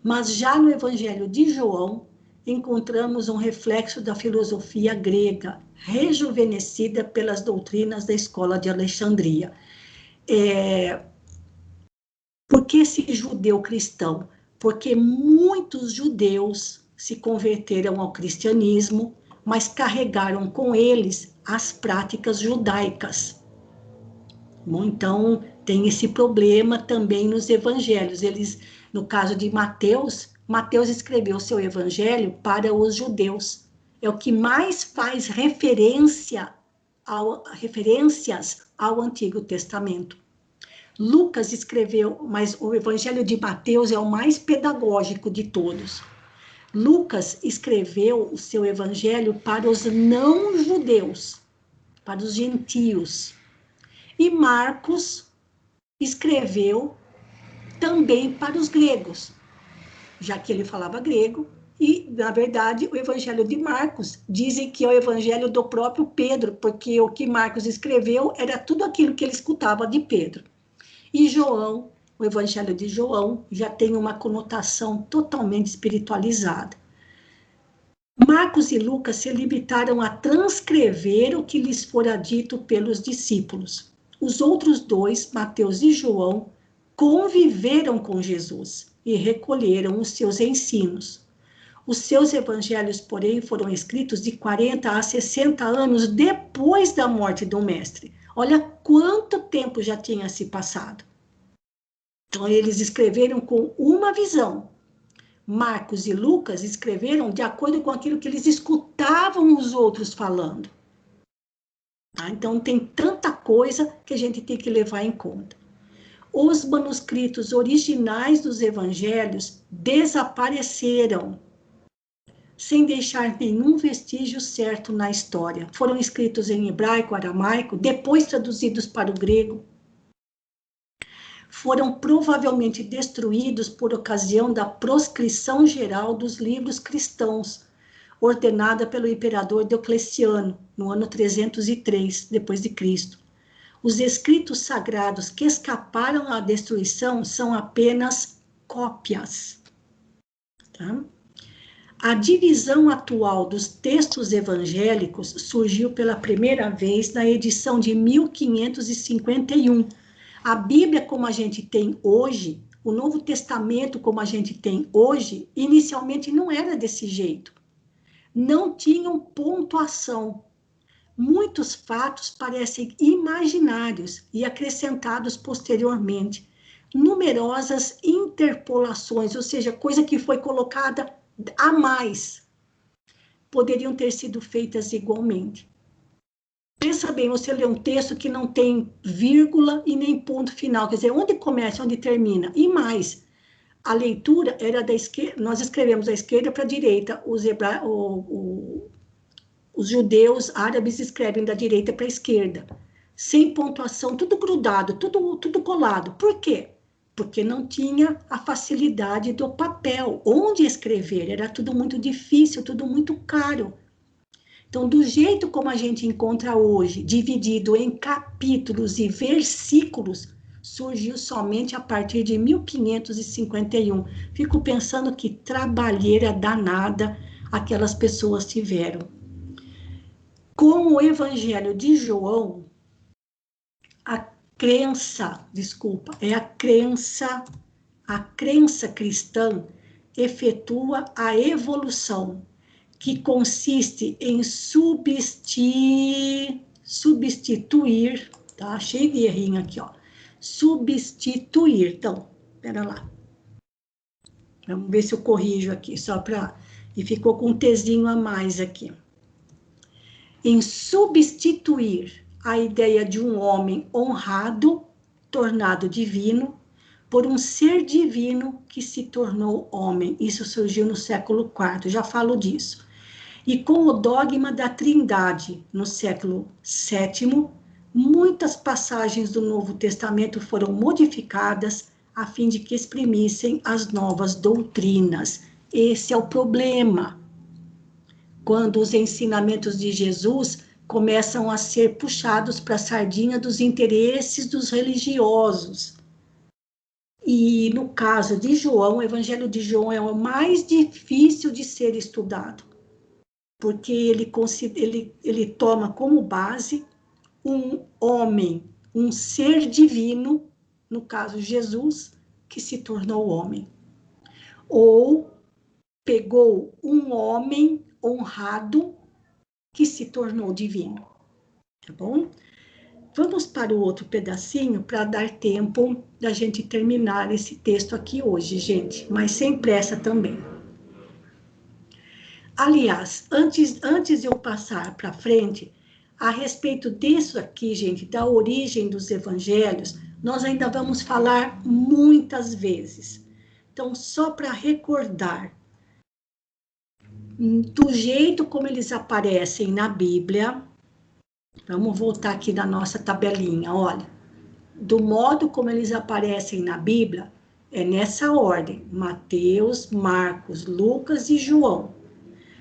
Mas já no Evangelho de João, encontramos um reflexo da filosofia grega, rejuvenescida pelas doutrinas da escola de Alexandria. Por que esse judeu cristão? Porque muitos judeus se converteram ao cristianismo, mas carregaram com eles as práticas judaicas. Bom, então, tem esse problema também nos evangelhos. Eles, no caso de Mateus, Mateus escreveu seu evangelho para os judeus. É o que mais faz referências ao Antigo Testamento. Lucas escreveu, mas o evangelho de Mateus é o mais pedagógico de todos. Lucas escreveu o seu evangelho para os não-judeus, para os gentios. E Marcos escreveu também para os gregos, já que ele falava grego. E, na verdade, o evangelho de Marcos dizem que é o evangelho do próprio Pedro, porque o que Marcos escreveu era tudo aquilo que ele escutava de Pedro. E João, o evangelho de João, já tem uma conotação totalmente espiritualizada. Marcos e Lucas se limitaram a transcrever o que lhes fora dito pelos discípulos. Os outros dois, Mateus e João, conviveram com Jesus e recolheram os seus ensinos. Os seus evangelhos, porém, foram escritos de 40 a 60 anos depois da morte do mestre. Olha quanto tempo já tinha se passado. Então, eles escreveram com uma visão. Marcos e Lucas escreveram de acordo com aquilo que eles escutavam os outros falando. Tá? Então, tem tanta coisa que a gente tem que levar em conta. Os manuscritos originais dos evangelhos desapareceram, sem deixar nenhum vestígio certo na história. Foram escritos em hebraico, aramaico, depois traduzidos para o grego. Foram provavelmente destruídos por ocasião da proscrição geral dos livros cristãos, ordenada pelo imperador Diocleciano, no ano 303 d.C. Os escritos sagrados que escaparam à destruição são apenas cópias. Tá? A divisão atual dos textos evangélicos surgiu pela primeira vez na edição de 1551. A Bíblia, como a gente tem hoje, o Novo Testamento, como a gente tem hoje, inicialmente não era desse jeito. Não tinham pontuação. Muitos fatos parecem imaginários e acrescentados posteriormente. Numerosas interpolações, ou seja, coisa que foi colocada a mais, poderiam ter sido feitas igualmente. Pensa bem, você lê um texto que não tem vírgula e nem ponto final, quer dizer, onde começa, onde termina, e mais, a leitura era da esquerda, nós escrevemos da esquerda para a direita, os judeus árabes escrevem da direita para a esquerda, sem pontuação, tudo grudado, tudo colado. Por quê? Porque não tinha a facilidade do papel, onde escrever, era tudo muito difícil, tudo muito caro. Então, do jeito como a gente encontra hoje, dividido em capítulos e versículos, surgiu somente a partir de 1551. Fico pensando que trabalheira danada aquelas pessoas tiveram. Com o Evangelho de João, a crença cristã efetua a evolução, que consiste em substituir, tá? Cheio de errinho aqui, ó. Substituir, então, pera lá. Vamos ver se eu corrijo aqui, só para... E ficou com um Tzinho a mais aqui. Em substituir a ideia de um homem honrado, tornado divino, por um ser divino que se tornou homem. Isso surgiu no século IV, já falo disso. E com o dogma da Trindade, no século VII, muitas passagens do Novo Testamento foram modificadas a fim de que exprimissem as novas doutrinas. Esse é o problema. Quando os ensinamentos de Jesus começam a ser puxados para a sardinha dos interesses dos religiosos. E no caso de João, o Evangelho de João é o mais difícil de ser estudado, porque ele toma como base um homem, um ser divino, no caso Jesus, que se tornou homem. Ou pegou um homem honrado que se tornou divino. Tá bom? Vamos para o outro pedacinho para dar tempo da gente terminar esse texto aqui hoje, gente, mas sem pressa também. Aliás, antes de eu passar para frente, a respeito disso aqui, gente, da origem dos evangelhos, nós ainda vamos falar muitas vezes. Então, só para recordar, do jeito como eles aparecem na Bíblia, vamos voltar aqui na nossa tabelinha, olha. Do modo como eles aparecem na Bíblia, é nessa ordem: Mateus, Marcos, Lucas e João.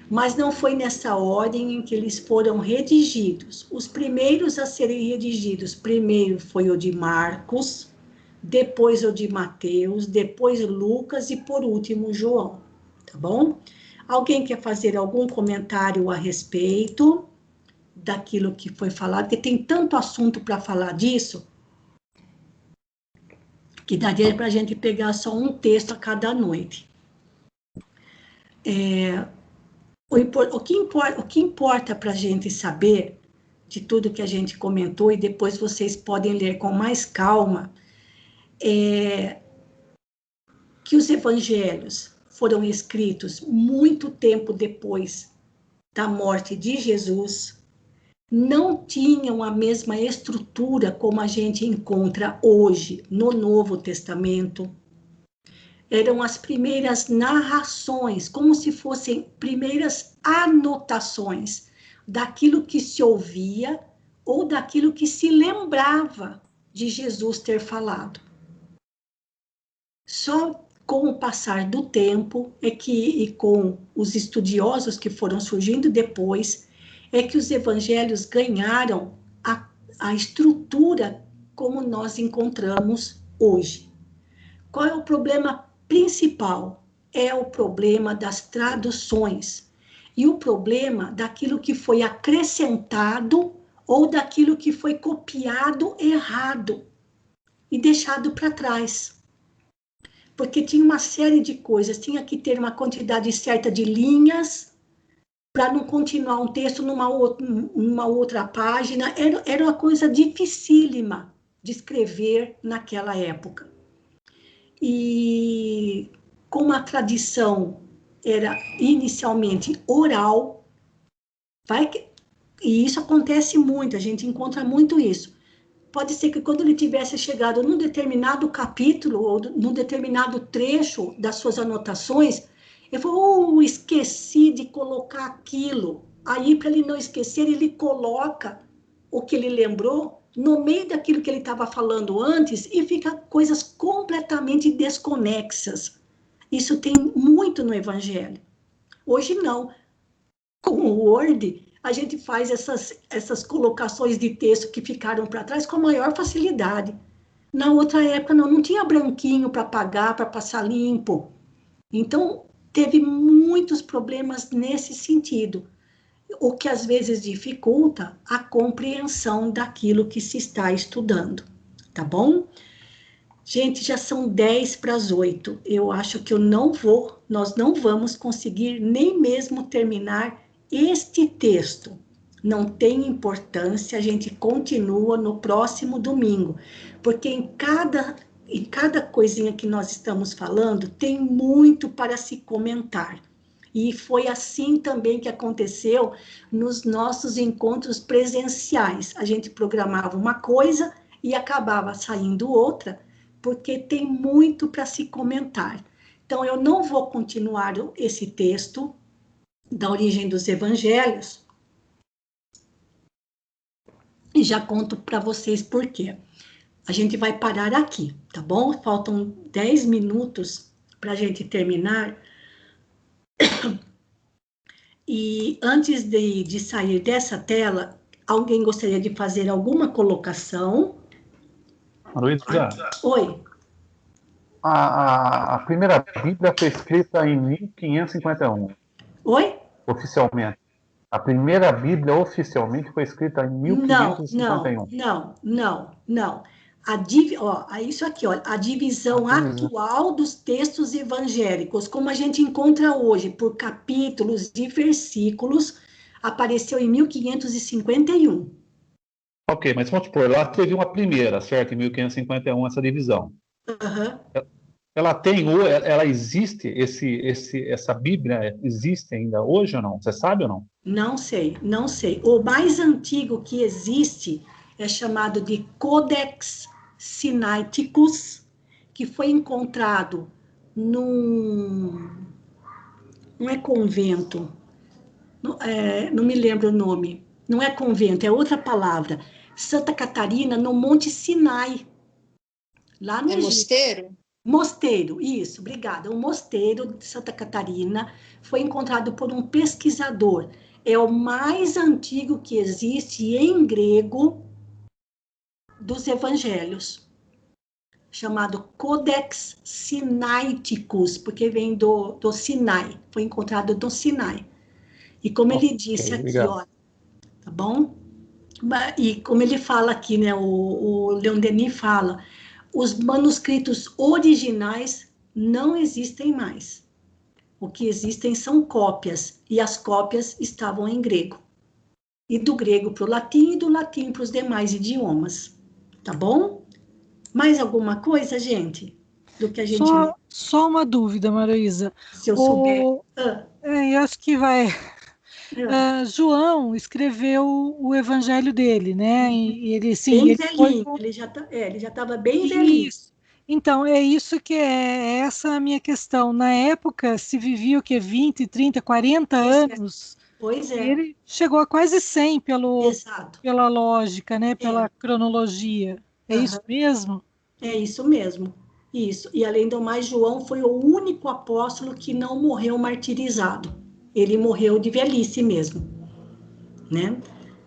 Mas não foi nessa ordem em que eles foram redigidos. Os primeiros a serem redigidos, primeiro foi o de Marcos, depois o de Mateus, depois Lucas e por último João, tá bom? Alguém quer fazer algum comentário a respeito daquilo que foi falado? Porque tem tanto assunto para falar disso, que daria para a gente pegar só um texto a cada noite. O que importa para a gente saber de tudo que a gente comentou, e depois vocês podem ler com mais calma, é que os evangelhos foram escritos muito tempo depois da morte de Jesus, não tinham a mesma estrutura como a gente encontra hoje no Novo Testamento. Eram as primeiras narrações, como se fossem primeiras anotações daquilo que se ouvia ou daquilo que se lembrava de Jesus ter falado. Só com o passar do tempo e com os estudiosos que foram surgindo depois, é que os evangelhos ganharam a estrutura como nós encontramos hoje. Qual é o problema principal? É o problema das traduções e o problema daquilo que foi acrescentado ou daquilo que foi copiado errado e deixado para trás. Porque tinha uma série de coisas, tinha que ter uma quantidade certa de linhas para não continuar um texto numa outra página. Era uma coisa dificílima de escrever naquela época. E como a tradição era inicialmente oral, e isso acontece muito, a gente encontra muito isso. Pode ser que quando ele tivesse chegado num determinado capítulo ou num determinado trecho das suas anotações, ele falou, esqueci de colocar aquilo. Aí, para ele não esquecer, ele coloca o que ele lembrou no meio daquilo que ele estava falando antes e fica coisas completamente desconexas. Isso tem muito no Evangelho. Hoje não. Com o Word, a gente faz essas colocações de texto que ficaram para trás com a maior facilidade. Na outra época, não tinha branquinho para apagar, para passar limpo. Então, teve muitos problemas nesse sentido, o que às vezes dificulta a compreensão daquilo que se está estudando, tá bom? Gente, já são 7:50. Eu acho que nós não vamos conseguir nem mesmo terminar este texto. Não tem importância, a gente continua no próximo domingo, porque em cada coisinha que nós estamos falando, tem muito para se comentar. E foi assim também que aconteceu nos nossos encontros presenciais. A gente programava uma coisa e acabava saindo outra, porque tem muito para se comentar. Então, eu não vou continuar esse texto da origem dos evangelhos, e já conto para vocês por quê. A gente vai parar aqui, tá bom? Faltam 10 minutos para a gente terminar. E antes de sair dessa tela, alguém gostaria de fazer alguma colocação? Luísa, Oi. a primeira Bíblia foi escrita em 1551, Oi? oficialmente. A primeira Bíblia oficialmente foi escrita em 1551. Não. Isso aqui, ó, a divisão atual dos textos evangélicos, como a gente encontra hoje, por capítulos e versículos, apareceu em 1551. Ok, mas vamos supor, lá teve uma primeira, certo? Em 1551, essa divisão. Uhum. Ela existe, essa Bíblia existe ainda hoje ou não? Você sabe ou não? Não sei. O mais antigo que existe é chamado de Codex Sinaiticus, que foi encontrado num... Não é convento, não me lembro o nome. Não é convento, é outra palavra. Santa Catarina, no Monte Sinai, lá no Egito. Mosteiro? Mosteiro, isso, obrigada. O mosteiro de Santa Catarina foi encontrado por um pesquisador. É o mais antigo que existe em grego dos evangelhos, chamado Codex Sinaiticus, porque vem do Sinai, foi encontrado no Sinai. E como ele disse aqui, ó, tá bom? E como ele fala aqui, né, o Leon Denis fala, os manuscritos originais não existem mais. O que existem são cópias, e as cópias estavam em grego. E do grego para o latim, e do latim para os demais idiomas. Tá bom? Mais alguma coisa, gente? Do que a gente... Só uma dúvida, Maroísa. Se eu souber... eu acho que vai... João escreveu o evangelho dele, né? E ele, sim, bem velhinho, ele já estava bem velhinho. Então, é isso que é essa a minha questão. Na época, se vivia o que? 20, 30, 40 anos. Pois é. Ele chegou a quase 100 Exato. pela lógica, né? Pela cronologia. É isso mesmo? É isso mesmo. Isso. E além do mais, João foi o único apóstolo que não morreu martirizado. Ele morreu de velhice mesmo, né?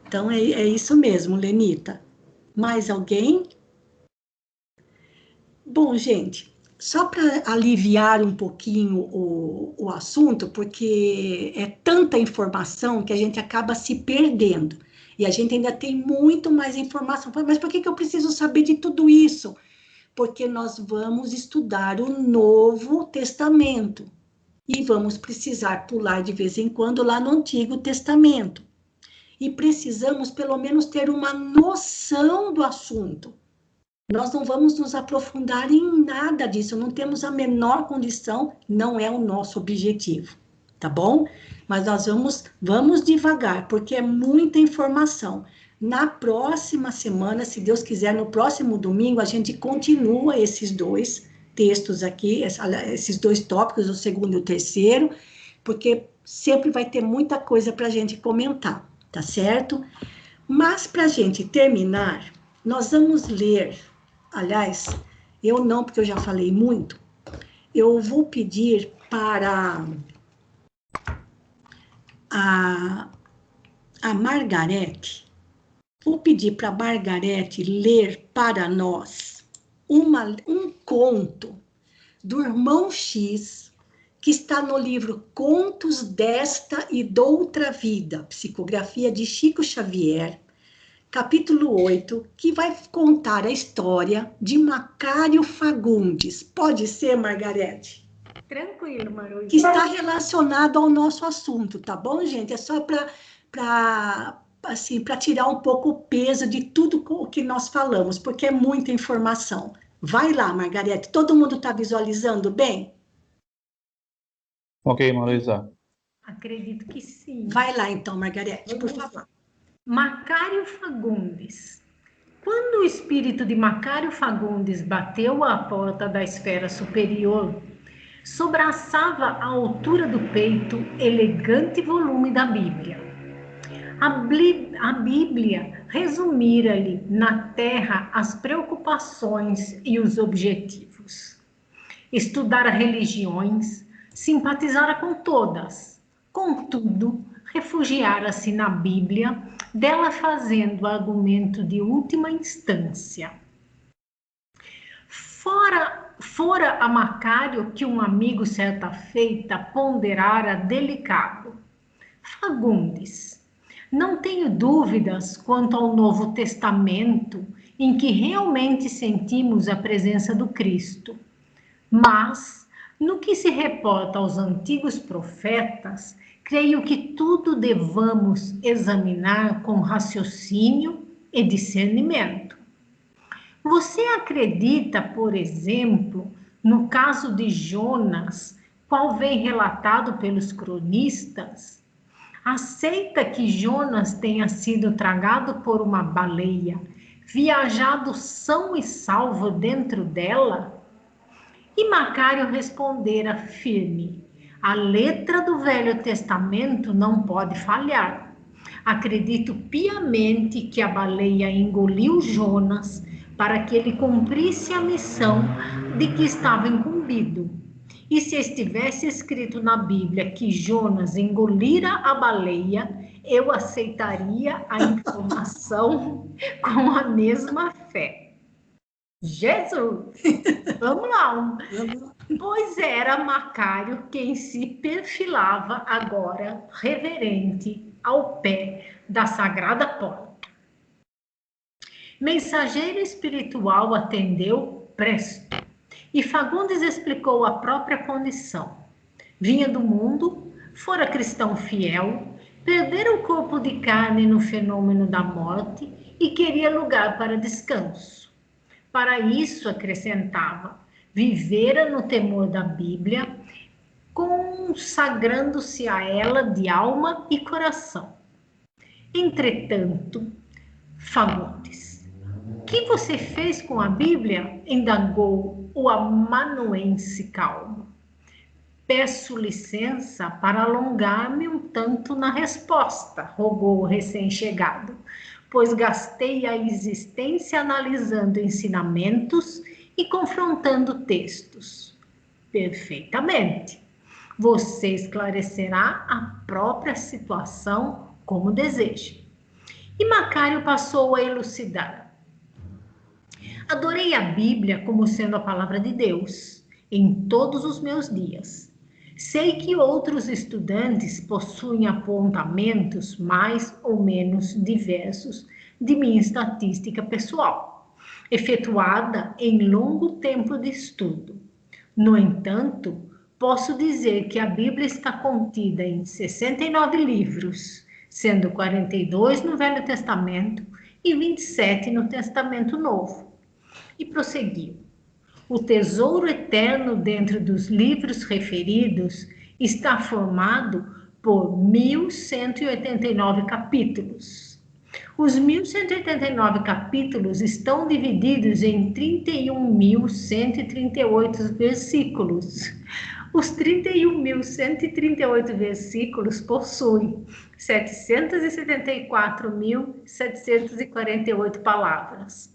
Então é isso mesmo, Lenita. Mais alguém? Bom, gente, só para aliviar um pouquinho o assunto, porque é tanta informação que a gente acaba se perdendo. E a gente ainda tem muito mais informação. Mas por que eu preciso saber de tudo isso? Porque nós vamos estudar o Novo Testamento. E vamos precisar pular de vez em quando lá no Antigo Testamento. E precisamos, pelo menos, ter uma noção do assunto. Nós não vamos nos aprofundar em nada disso, não temos a menor condição, não é o nosso objetivo, tá bom? Mas nós vamos devagar, porque é muita informação. Na próxima semana, se Deus quiser, no próximo domingo, a gente continua esses dois textos aqui, esses dois tópicos, o segundo e o terceiro, porque sempre vai ter muita coisa para a gente comentar, tá certo? Mas para a gente terminar, nós vamos ler, aliás, eu não, porque eu já falei muito, eu vou pedir para a Margarete, vou pedir para a Margarete ler para nós um conto do irmão X, que está no livro Contos desta e Doutra Vida, psicografia de Chico Xavier, capítulo 8, que vai contar a história de Macário Fagundes. Pode ser, Margarete? Tranquilo, Maruísa. Que está relacionado ao nosso assunto, tá bom, gente? É só para tirar um pouco o peso de tudo o que nós falamos, porque é muita informação. Vai lá, Margarete. Todo mundo está visualizando bem? Ok, Maroísa. Acredito que sim. Vai lá, então, Margarete, por favor. Macário Fagundes. Quando o espírito de Macário Fagundes bateu à porta da esfera superior, sobraçava à altura do peito elegante volume da Bíblia. A Bíblia resumira-lhe na terra as preocupações e os objetivos. Estudara religiões, simpatizara com todas, contudo, refugiara-se na Bíblia, dela fazendo argumento de última instância. Fora a Macário que um amigo certa feita ponderara delicado. Fagundes, não tenho dúvidas quanto ao Novo Testamento, em que realmente sentimos a presença do Cristo. Mas, no que se reporta aos antigos profetas, creio que tudo devamos examinar com raciocínio e discernimento. Você acredita, por exemplo, no caso de Jonas, qual vem relatado pelos cronistas? Aceita que Jonas tenha sido tragado por uma baleia, viajado são e salvo dentro dela? E Macário respondera firme: a letra do Velho Testamento não pode falhar. Acredito piamente que a baleia engoliu Jonas para que ele cumprisse a missão de que estava incumbido. E se estivesse escrito na Bíblia que Jonas engolira a baleia, eu aceitaria a informação com a mesma fé. Jesus! Vamos lá! Pois era Macário quem se perfilava agora, reverente, ao pé da sagrada porta. Mensageiro espiritual atendeu presto, e Fagundes explicou a própria condição. Vinha do mundo, fora cristão fiel, perdera o corpo de carne no fenômeno da morte e queria lugar para descanso. Para isso, acrescentava, vivera no temor da Bíblia, consagrando-se a ela de alma e coração. Entretanto, Fagundes, o que você fez com a Bíblia? Indagou o amanuense calmo. Peço licença para alongar-me um tanto na resposta, rogou o recém-chegado, pois gastei a existência analisando ensinamentos e confrontando textos. Perfeitamente. Você esclarecerá a própria situação como deseja. E Macário passou a elucidar. Adorei a Bíblia como sendo a palavra de Deus em todos os meus dias. Sei que outros estudantes possuem apontamentos mais ou menos diversos de minha estatística pessoal, efetuada em longo tempo de estudo. No entanto, posso dizer que a Bíblia está contida em 69 livros, sendo 42 no Velho Testamento e 27 no Testamento Novo. E prosseguiu. O tesouro eterno dentro dos livros referidos está formado por 1189 capítulos. Os 1189 capítulos estão divididos em 31.138 versículos. Os 31.138 versículos possuem 774.748 palavras.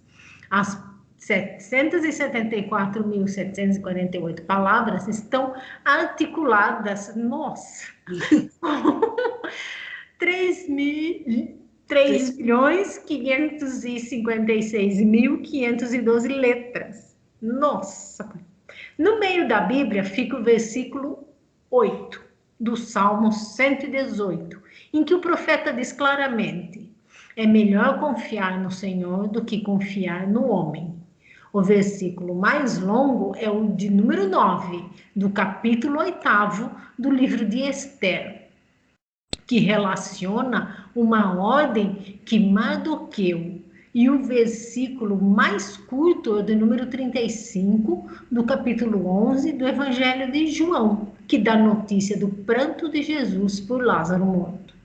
As 774.748 palavras estão articuladas, nossa, 3.556.512 letras. Nossa! No meio da Bíblia fica o versículo 8 do Salmo 118, em que o profeta diz claramente: é melhor confiar no Senhor do que confiar no homem. O versículo mais longo é o de número 9, do capítulo 8º do livro de Esther, que relaciona uma ordem que Mardoqueu, e o versículo mais curto é o de número 35, do capítulo 11 do Evangelho de João, que dá notícia do pranto de Jesus por Lázaro morto.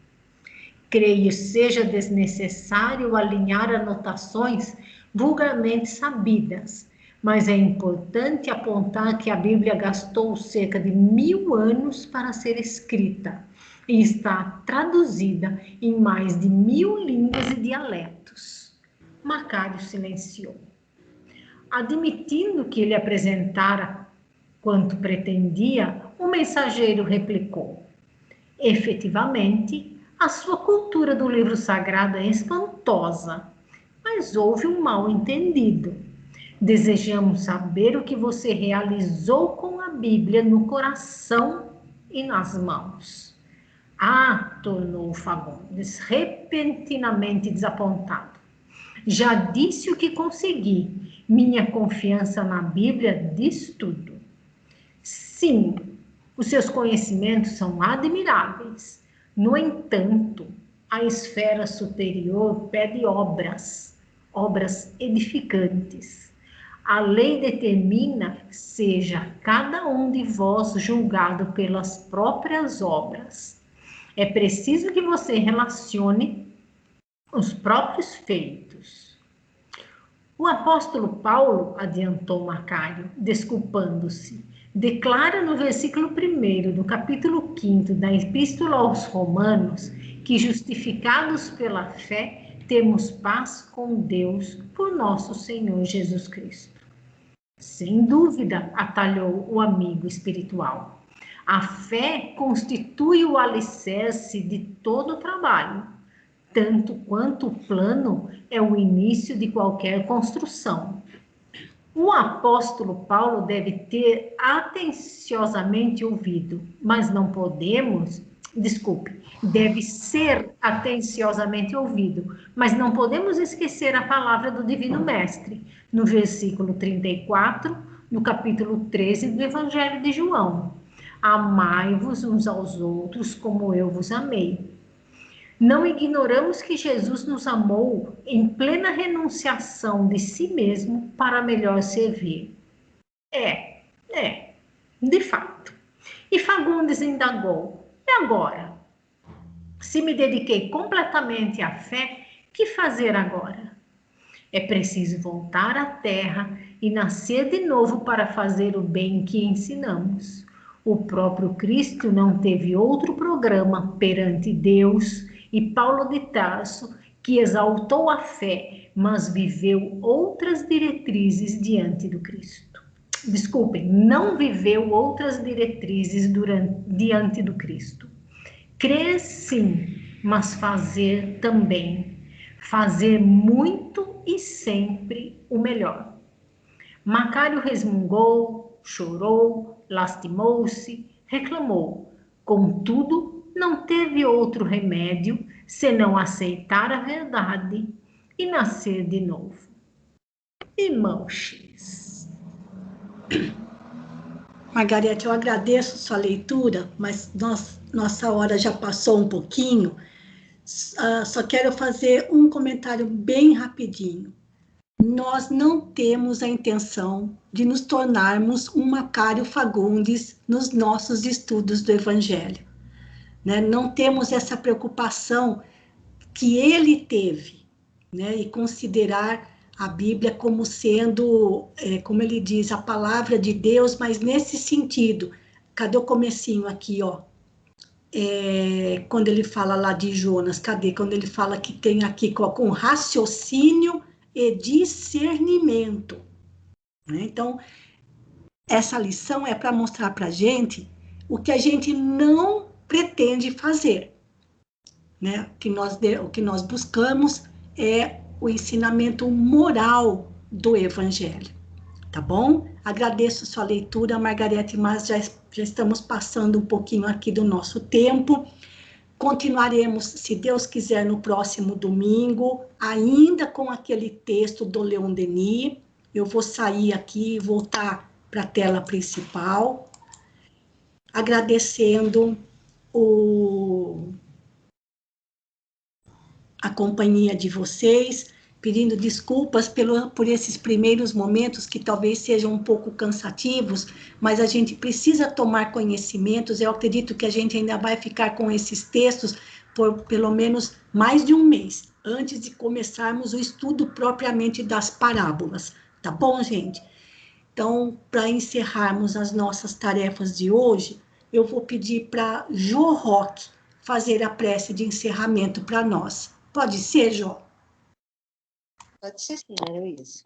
Creio seja desnecessário alinhar anotações vulgarmente sabidas, mas é importante apontar que a Bíblia gastou cerca de 1000 anos para ser escrita e está traduzida em mais de 1000 línguas e dialetos. Macário silenciou. Admitindo que ele apresentara quanto pretendia, o mensageiro replicou: efetivamente, a sua cultura do livro sagrado é espantosa, mas houve um mal-entendido. Desejamos saber o que você realizou com a Bíblia no coração e nas mãos. Ah, tornou Fagundes, repentinamente desapontado. Já disse o que consegui. Minha confiança na Bíblia diz tudo. Sim, os seus conhecimentos são admiráveis. No entanto, a esfera superior pede obras edificantes. A lei determina que seja cada um de vós julgado pelas próprias obras. É preciso que você relacione os próprios feitos. O apóstolo Paulo, adiantou Macário, desculpando-se, declara no versículo 1 do capítulo 5 da Epístola aos Romanos que, justificados pela fé, temos paz com Deus por nosso Senhor Jesus Cristo. Sem dúvida, atalhou o amigo espiritual. A fé constitui o alicerce de todo o trabalho, tanto quanto o plano é o início de qualquer construção. O apóstolo Paulo deve ter atenciosamente ouvido, mas não podemos, deve ser atenciosamente ouvido, mas não podemos esquecer a palavra do Divino Mestre, no versículo 34, no capítulo 13 do Evangelho de João. Amai-vos uns aos outros como eu vos amei. Não ignoramos que Jesus nos amou em plena renunciação de si mesmo para melhor servir. De fato. E Fagundes indagou: e agora? Se me dediquei completamente à fé, que fazer agora? É preciso voltar à terra e nascer de novo para fazer o bem que ensinamos. O próprio Cristo não teve outro programa perante Deus, e Paulo de Tarso, que exaltou a fé, mas viveu outras diretrizes diante do Cristo. Não viveu outras diretrizes diante do Cristo. Crer sim, mas fazer também. Fazer muito e sempre o melhor. Macário resmungou, chorou, lastimou-se, reclamou. Contudo, não teve outro remédio senão aceitar a verdade e nascer de novo. Irmão X. Margarete, eu agradeço sua leitura, mas nossa hora já passou um pouquinho. Só quero fazer um comentário bem rapidinho. Nós não temos a intenção de nos tornarmos um Macário Fagundes nos nossos estudos do Evangelho. Né? Não temos essa preocupação que ele teve, né? E considerar a Bíblia como sendo, como ele diz, a palavra de Deus, mas nesse sentido. Cadê o comecinho aqui, ó? Quando ele fala lá de Jonas, cadê? Quando ele fala que tem aqui com raciocínio e discernimento. Né? Então, essa lição é para mostrar para a gente o que a gente não pretende fazer. Né? O que nós buscamos é o ensinamento moral do Evangelho. Tá bom? Agradeço sua leitura, Margarete, mas já estamos passando um pouquinho aqui do nosso tempo. Continuaremos, se Deus quiser, no próximo domingo, ainda com aquele texto do Leon Denis. Eu vou sair aqui e voltar para a tela principal, agradecendo a companhia de vocês, pedindo desculpas por esses primeiros momentos que talvez sejam um pouco cansativos, mas a gente precisa tomar conhecimentos. Eu acredito que a gente ainda vai ficar com esses textos por pelo menos mais de um mês, antes de começarmos o estudo propriamente das parábolas, tá bom, gente? Então, para encerrarmos as nossas tarefas de hoje, eu vou pedir para Jô Roque fazer a prece de encerramento para nós. Pode ser, Jô? Pode ser sim, Heloísa.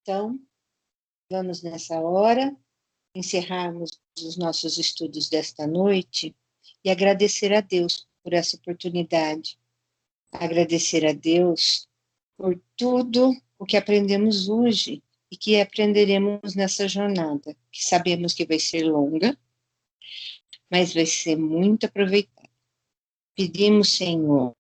Então, vamos nessa hora encerrarmos os nossos estudos desta noite e agradecer a Deus por essa oportunidade. Agradecer a Deus por tudo o que aprendemos hoje e que aprenderemos nessa jornada, que sabemos que vai ser longa, mas vai ser muito aproveitada. Pedimos, Senhor,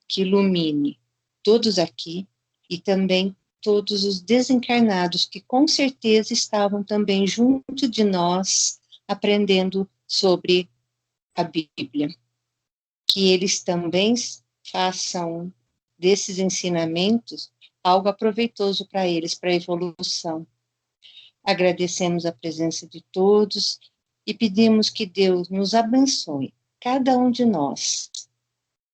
que ilumine todos aqui e também todos os desencarnados que com certeza estavam também junto de nós aprendendo sobre a Bíblia. Que eles também façam desses ensinamentos algo aproveitoso para eles, para a evolução. Agradecemos a presença de todos e pedimos que Deus nos abençoe, cada um de nós.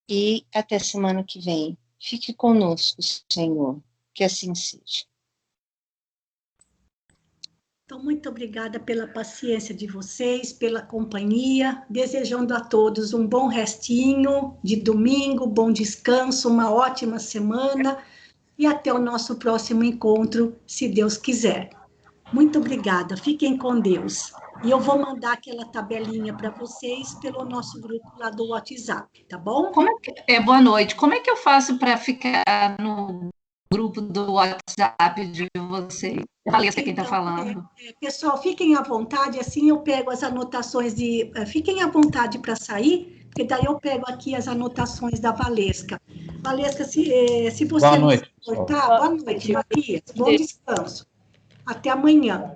E até semana que vem. Fique conosco, Senhor, que assim seja. Então, muito obrigada pela paciência de vocês, pela companhia, desejando a todos um bom restinho de domingo, bom descanso, uma ótima semana e até o nosso próximo encontro, se Deus quiser. Muito obrigada, fiquem com Deus. E eu vou mandar aquela tabelinha para vocês pelo nosso grupo lá do WhatsApp, tá bom? Boa noite. Como é que eu faço para ficar no grupo do WhatsApp de vocês? Valesca, quem está falando. Pessoal, fiquem à vontade, assim eu pego as anotações de... Fiquem à vontade para sair, porque daí eu pego aqui as anotações da Valesca. Valesca, se você Boa não noite, se importar, boa noite, Matias. Bom descanso. Até amanhã.